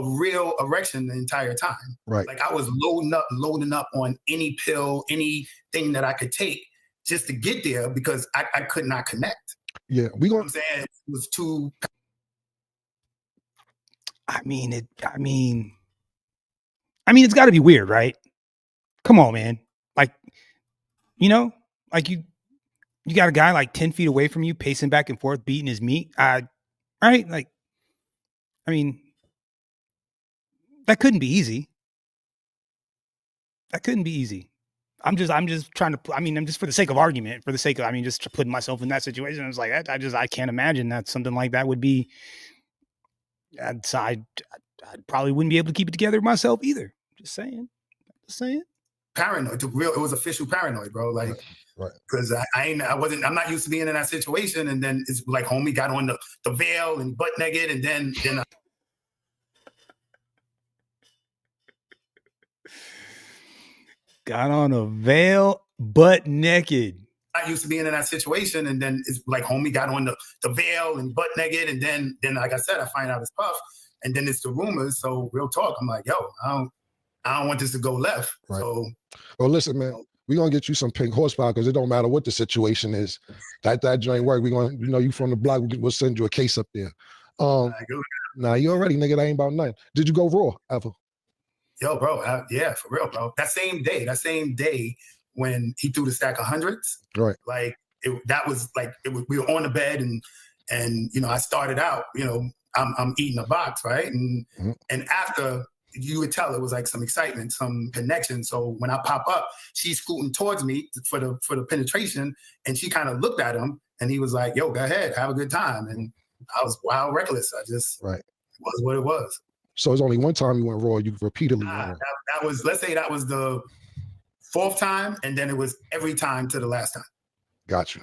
real erection the entire time. Right. Like I was loading up on any pill, anything that I could take just to get there because I could not connect. Yeah, You know what I'm saying? It was too. I mean, it's got to be weird, right? Come on, man. Like, like you got a guy like 10 feet away from you, pacing back and forth, beating his meat. Right? Like, I mean, that couldn't be easy. I'm just trying to, I'm just for the sake of argument, just putting myself in that situation. I was like, I can't imagine that something like that would be. I probably wouldn't be able to keep it together myself either. Just saying. Paranoid, it was official paranoid, bro. Like, because I'm not used to being in that situation. And then it's like homie got on the veil and butt naked, and then got on a veil, butt naked. Not used to being in that situation, and then it's like homie got on the veil and butt naked, and then like I said, I find out it's Puff, and then it's the rumors. So real talk, I'm like, yo, I don't want this to go left. Right. So, well, listen, man, we're gonna get you some pink horsepower because it don't matter what the situation is. That joint work. We're gonna, you from the block, we'll send you a case up there. Nah, you already, nigga, that ain't about nothing. Did you go raw ever? Yo, bro, yeah, for real, bro. That same day when he threw the stack of hundreds, right? Like we were on the bed and I started out, I'm eating a box, right? And after, you would tell it was like some excitement, some connection. So when I pop up, she's scooting towards me for the penetration, and she kind of looked at him, and he was like, "Yo, go ahead, have a good time." And I was wild reckless. I just it was what it was. So it's only one time you went raw. You repeatedly went raw. That was, let's say that was the 4th time, and then it was every time to the last time. Got you.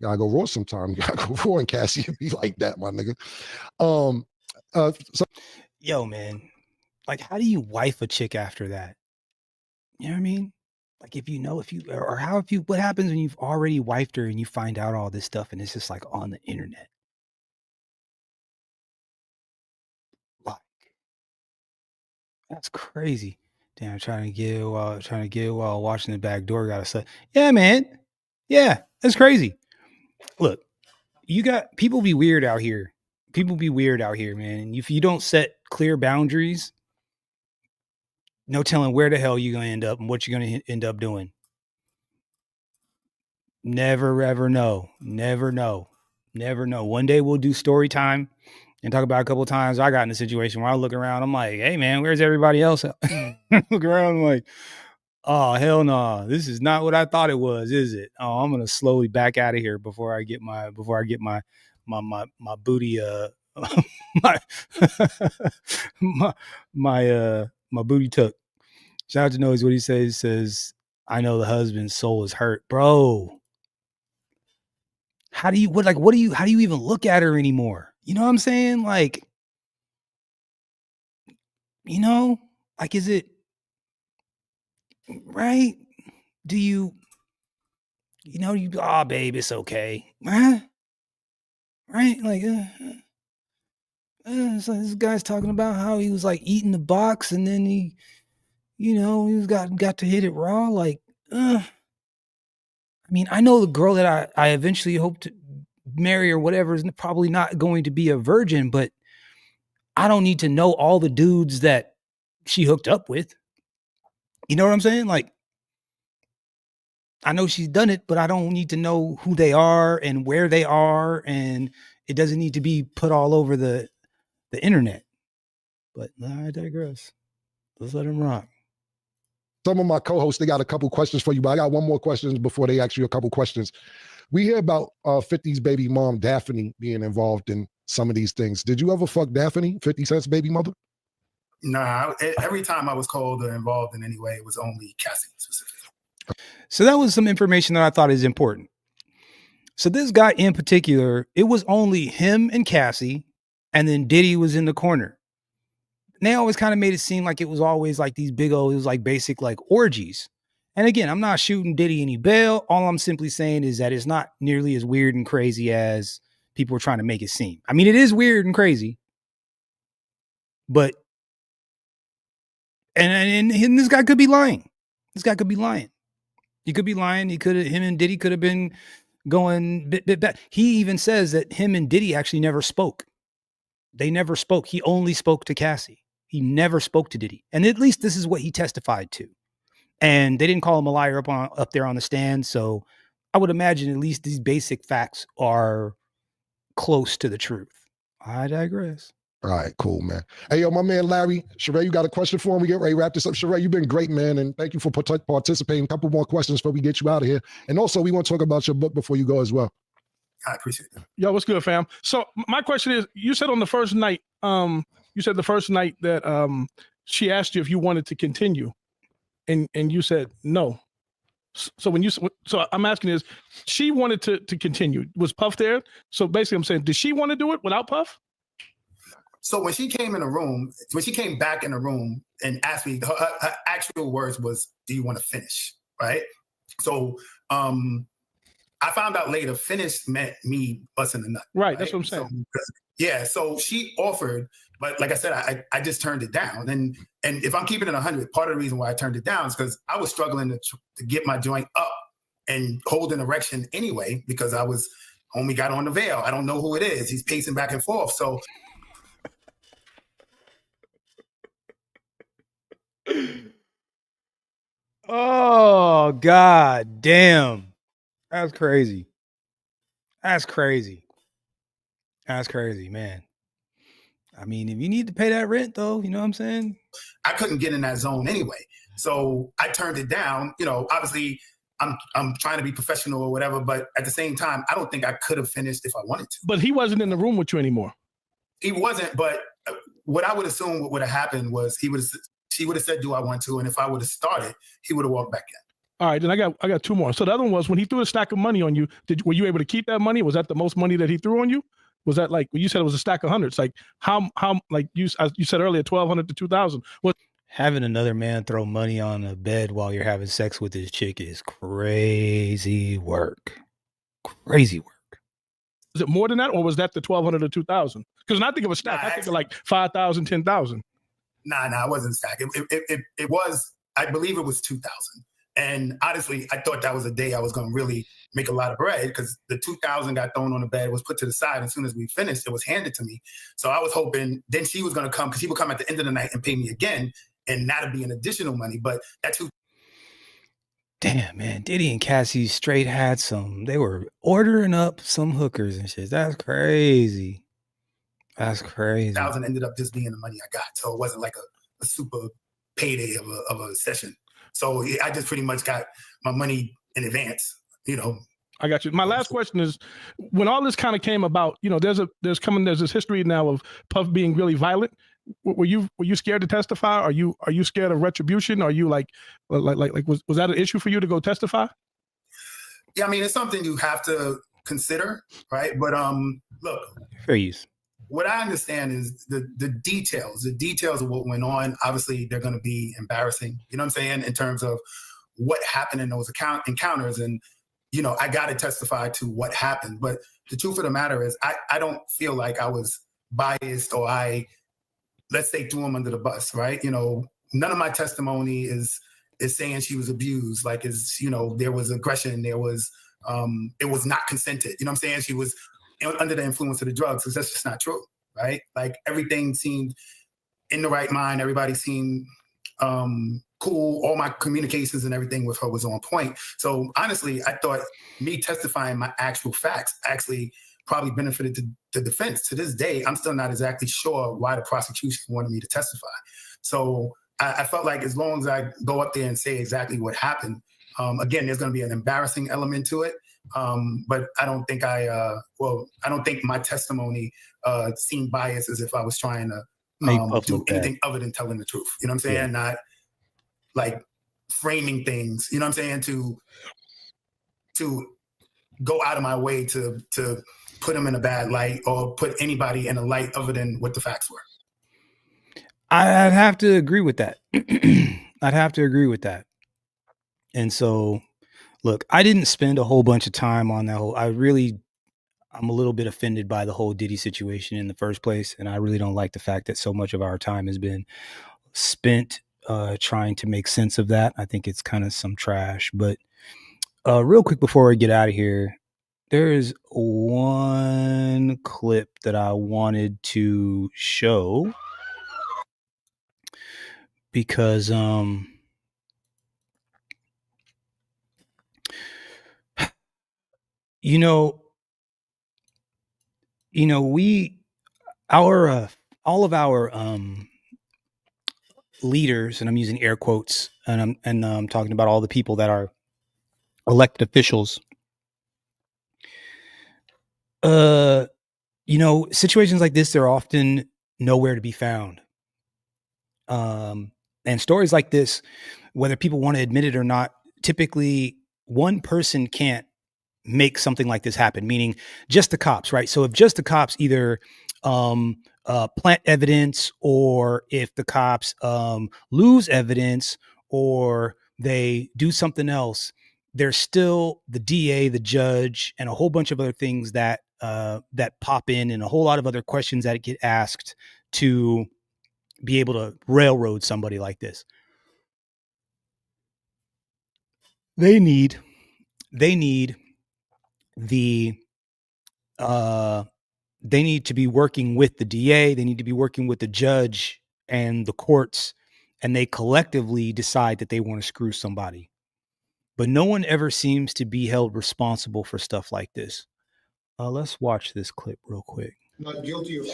Gotta go raw sometime. You gotta go raw, and Cassie be like that, my nigga. Yo, man, like, how do you wife a chick after that? You know what I mean? Like, what happens when you've already wifed her and you find out all this stuff and it's just like on the internet? Like, that's crazy. Damn, trying to get while watching the back door. Gotta say, yeah, man. Yeah, that's crazy. Look, you got people be weird out here, people be weird out here, man. And if you don't set clear boundaries, no telling where the hell you're gonna end up and what you're gonna end up doing. Never ever know. Never know. Never know. One day we'll do story time and talk about a couple of times I got in a situation where I look around, I'm like, hey man, where's everybody else? Look around, I'm like, oh hell no, this is not what I thought it was, is it? Oh, I'm gonna slowly back out of here before I get my booty my my booty took. Shout out to Noise. What he says, he says, I know the husband's soul is hurt, bro. How do you how do you even look at her anymore? You know what I'm saying? Like, you know, like, is it right? Do you oh babe, it's okay. Huh? Right? Like, it's like this guy's talking about how he was like eating the box and then he got to hit it raw. Like, I mean, I know the girl that I eventually hope to marry or whatever is probably not going to be a virgin, but I don't need to know all the dudes that she hooked up with. You know what I'm saying? Like, I know she's done it, but I don't need to know who they are and where they are, and it doesn't need to be put all over the internet. But I digress. Let's let him rock. Some of my co-hosts, they got a couple questions for you, but I got one more question before they ask you a couple questions. We hear about 50's baby mom, Daphne, being involved in some of these things. Did you ever fuck Daphne, 50 Cent's baby mother? Nah, every time I was called or involved in any way, it was only Cassie specifically. So that was some information that I thought is important. So this guy in particular, it was only him and Cassie, and then Diddy was in the corner. And they always kind of made it seem like it was always like these big old, it was like basic like orgies. And again, I'm not shooting Diddy any bail. All I'm simply saying is that it's not nearly as weird and crazy as people are trying to make it seem. I mean, it is weird and crazy, but and this guy could be lying. This guy could be lying. He could be lying. Him and Diddy could have been going bit back. He even says that him and Diddy actually never spoke. They never spoke. He only spoke to Cassie. He never spoke to Diddy. And at least this is what he testified to. And they didn't call him a liar up there on the stand. So I would imagine at least these basic facts are close to the truth. I digress. All right, cool, man. Hey, yo, my man Larry, Sheree, you got a question for him? We get ready to wrap this up. Sheree, you've been great, man, and thank you for participating. A couple more questions before we get you out of here. And also, we want to talk about your book before you go as well. I appreciate it. Yo, what's good, fam? So my question is, you said on the first night, that she asked you if you wanted to continue, and you said no. So I'm asking is, she wanted to continue. Was Puff there? So basically, I'm saying, did she want to do it without Puff? So when she came back in the room and asked me, her actual words was, do you want to finish? Right? So I found out later, finish meant me busting the nut. Right, that's what I'm saying. So she offered, but like I said, I just turned it down. And if I'm keeping it 100, part of the reason why I turned it down is because I was struggling to get my joint up and hold an erection anyway, because homie got on the veil. I don't know who it is. He's pacing back and forth. So Oh, God damn. That's crazy. That's crazy. That's crazy, man. I mean, if you need to pay that rent, though, you know what I'm saying? I couldn't get in that zone anyway. So I turned it down. You know, obviously, I'm trying to be professional or whatever, but at the same time, I don't think I could have finished if I wanted to. But he wasn't in the room with you anymore. He wasn't, but what I would assume what would have happened was she would have said, do I want to? And if I would have started, he would have walked back in. All right, then I got two more. So the other one was, when he threw a stack of money on you, were you able to keep that money? Was that the most money that he threw on you? Was that like, you said it was a stack of hundreds? Like how like you said earlier, 1,200 to 2,000. What? Having another man throw money on a bed while you're having sex with his chick is crazy work. Crazy work. Is it more than that, or was that the 1,200 to 2,000? Because when I think of a stack, I think of like 5,000, 10,000. Nah, it wasn't a stack. It was, I believe it was 2,000. And honestly, I thought that was a day I was going to really make a lot of bread because the 2,000 got thrown on the bed, was put to the side. As soon as we finished, it was handed to me. So I was hoping then she was going to come because she would come at the end of the night and pay me again. And that'd be an additional money. But that Damn, man. Diddy and Cassie straight had some. They were ordering up some hookers and shit. That's crazy. That's crazy. 2,000 ended up just being the money I got. So it wasn't like a super payday of a session. So I just pretty much got my money in advance, you know. I got you. My last question is, when all this kind of came about, you know, there's this history now of Puff being really violent. Were you scared to testify? Are you scared of retribution? Are you like was that an issue for you to go testify? Yeah, I mean, it's something you have to consider, right? But look, fair use. What I understand is the details of what went on. Obviously, they're going to be embarrassing. You know what I'm saying? In terms of what happened in those encounters, and you know, I got to testify to what happened. But the truth of the matter is, I don't feel like I was biased or let's say threw him under the bus, right? You know, none of my testimony is saying she was abused. Like, you know, there was aggression, there was it was not consented. You know what I'm saying? She was under the influence of the drugs, because that's just not true, right? Like, everything seemed in the right mind. Everybody seemed cool. All my communications and everything with her was on point. So honestly, I thought me testifying my actual facts actually probably benefited the defense. To this day, I'm still not exactly sure why the prosecution wanted me to testify. So I felt like as long as I go up there and say exactly what happened, again, there's going to be an embarrassing element to it. But I don't think I don't think my testimony seemed biased, as if I was trying to do anything other than telling the truth. You know what I'm saying? Yeah. Not like framing things, you know what I'm saying, to go out of my way to put them in a bad light or put anybody in a light other than what the facts were. I'd have to agree with that. I'd have to agree with that. And so, look, I didn't spend a whole bunch of time on that whole. I'm a little bit offended by the whole Diddy situation in the first place. And I really don't like the fact that so much of our time has been spent trying to make sense of that. I think it's kind of some trash. But real quick before we get out of here, there is one clip that I wanted to show because all of our leaders, and I'm using air quotes, and I'm talking about all the people that are elected officials. Situations like this, they're often nowhere to be found. And stories like this, whether people want to admit it or not, typically one person can't make something like this happen, meaning just the cops, right? So if just the cops either plant evidence, or if the cops lose evidence, or they do something else, there's still the DA, the judge, and a whole bunch of other things that pop in, and a whole lot of other questions that get asked to be able to railroad somebody like this. They need to be working with the DA. They need to be working with the judge and the courts, and they collectively decide that they want to screw somebody. But no one ever seems to be held responsible for stuff like this. Let's watch this clip real quick. Not guilty of.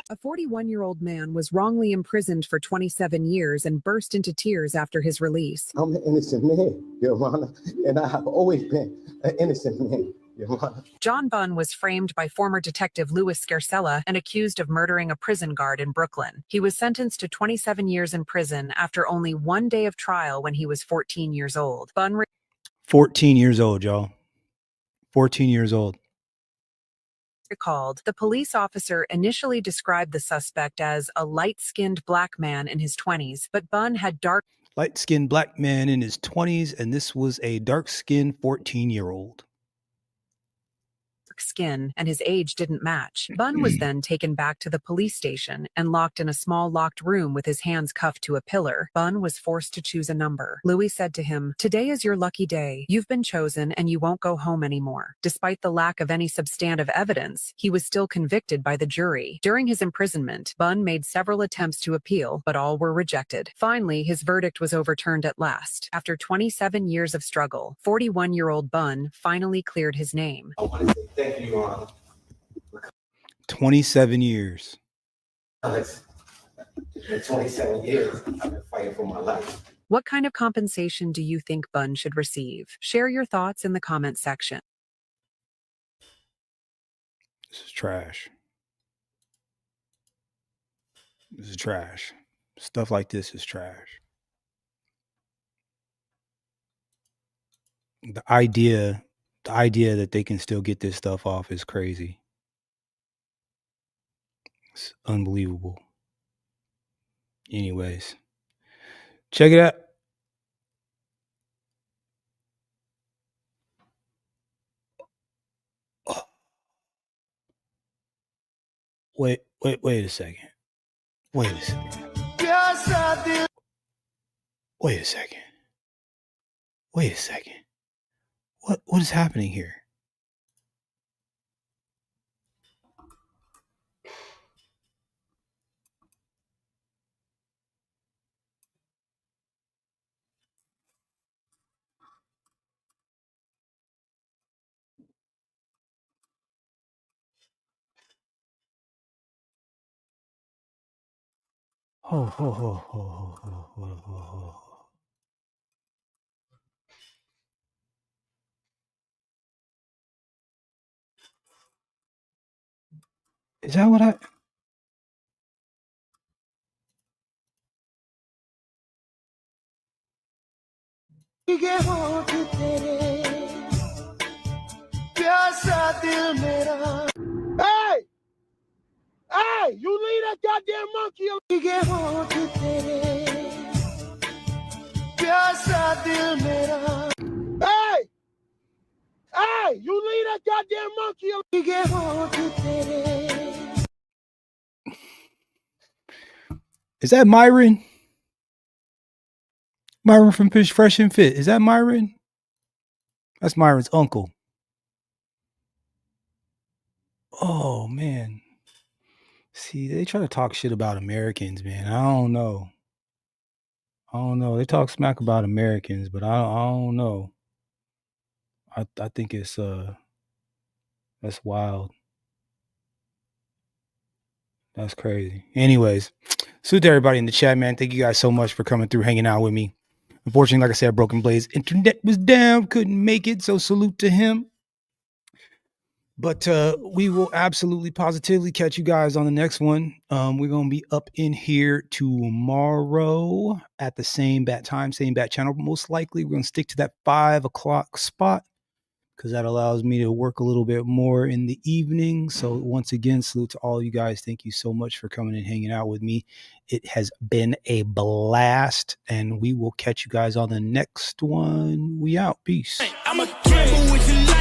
A 41-year-old man was wrongly imprisoned for 27 years and burst into tears after his release. I'm an innocent man, Your Honor, and I have always been an innocent man, Your Honor. John Bunn was framed by former detective Louis Scarcella and accused of murdering a prison guard in Brooklyn. He was sentenced to 27 years in prison after only one day of trial when he was 14 years old. 14 years old, y'all. 14 years old. Recalled, the police officer initially described the suspect as a light-skinned black man in his 20s, but Bunn had light-skinned black man in his 20s, and this was a dark-skinned 14-year-old. dark skin, and his age didn't match. Bun was then taken back to the police station and locked in a small locked room with his hands cuffed to a pillar. Bun was forced to choose a number. Louis said to him, "Today is your lucky day. You've been chosen and you won't go home anymore." Despite the lack of any substantive evidence, he was still convicted by the jury. During his imprisonment, Bun made several attempts to appeal, but all were rejected. Finally, his verdict was overturned at last. After 27 years of struggle, 41-year-old Bun finally cleared his name. I want to say thank you, Your Honor. 27 years. Alex, in 27 years, I've been fighting for my life. What kind of compensation do you think Bun should receive? Share your thoughts in the comment section. This is trash. This is trash. Stuff like this is trash. The idea that they can still get this stuff off is crazy. It's unbelievable. Anyways, check it out. Wait a second. Wait a second. Wait a second. Wait a second. What is happening here? Is that what I... Hey! Hey! You leave that goddamn monkey Hey! Hey! You leave that goddamn monkey Is that Myron? Myron from Fresh and Fit. Is that Myron? That's Myron's uncle. Oh, man. See, they try to talk shit about Americans, man. I don't know. They talk smack about Americans, but I don't know. I think it's that's wild. That's crazy. Anyways, salute to everybody in the chat, man. Thank you guys so much for coming through, hanging out with me. Unfortunately, like I said, Broken Blaze internet was down, couldn't make it, so salute to him. But we will absolutely positively catch you guys on the next one. We're going to be up in here tomorrow at the same bat time, same bat channel. Most likely we're going to stick to that 5 o'clock spot because that allows me to work a little bit more in the evening. So once again, salute to all you guys. Thank you so much for coming and hanging out with me. It has been a blast, and we will catch you guys on the next one. We out. Peace. I'm a gamble with your life.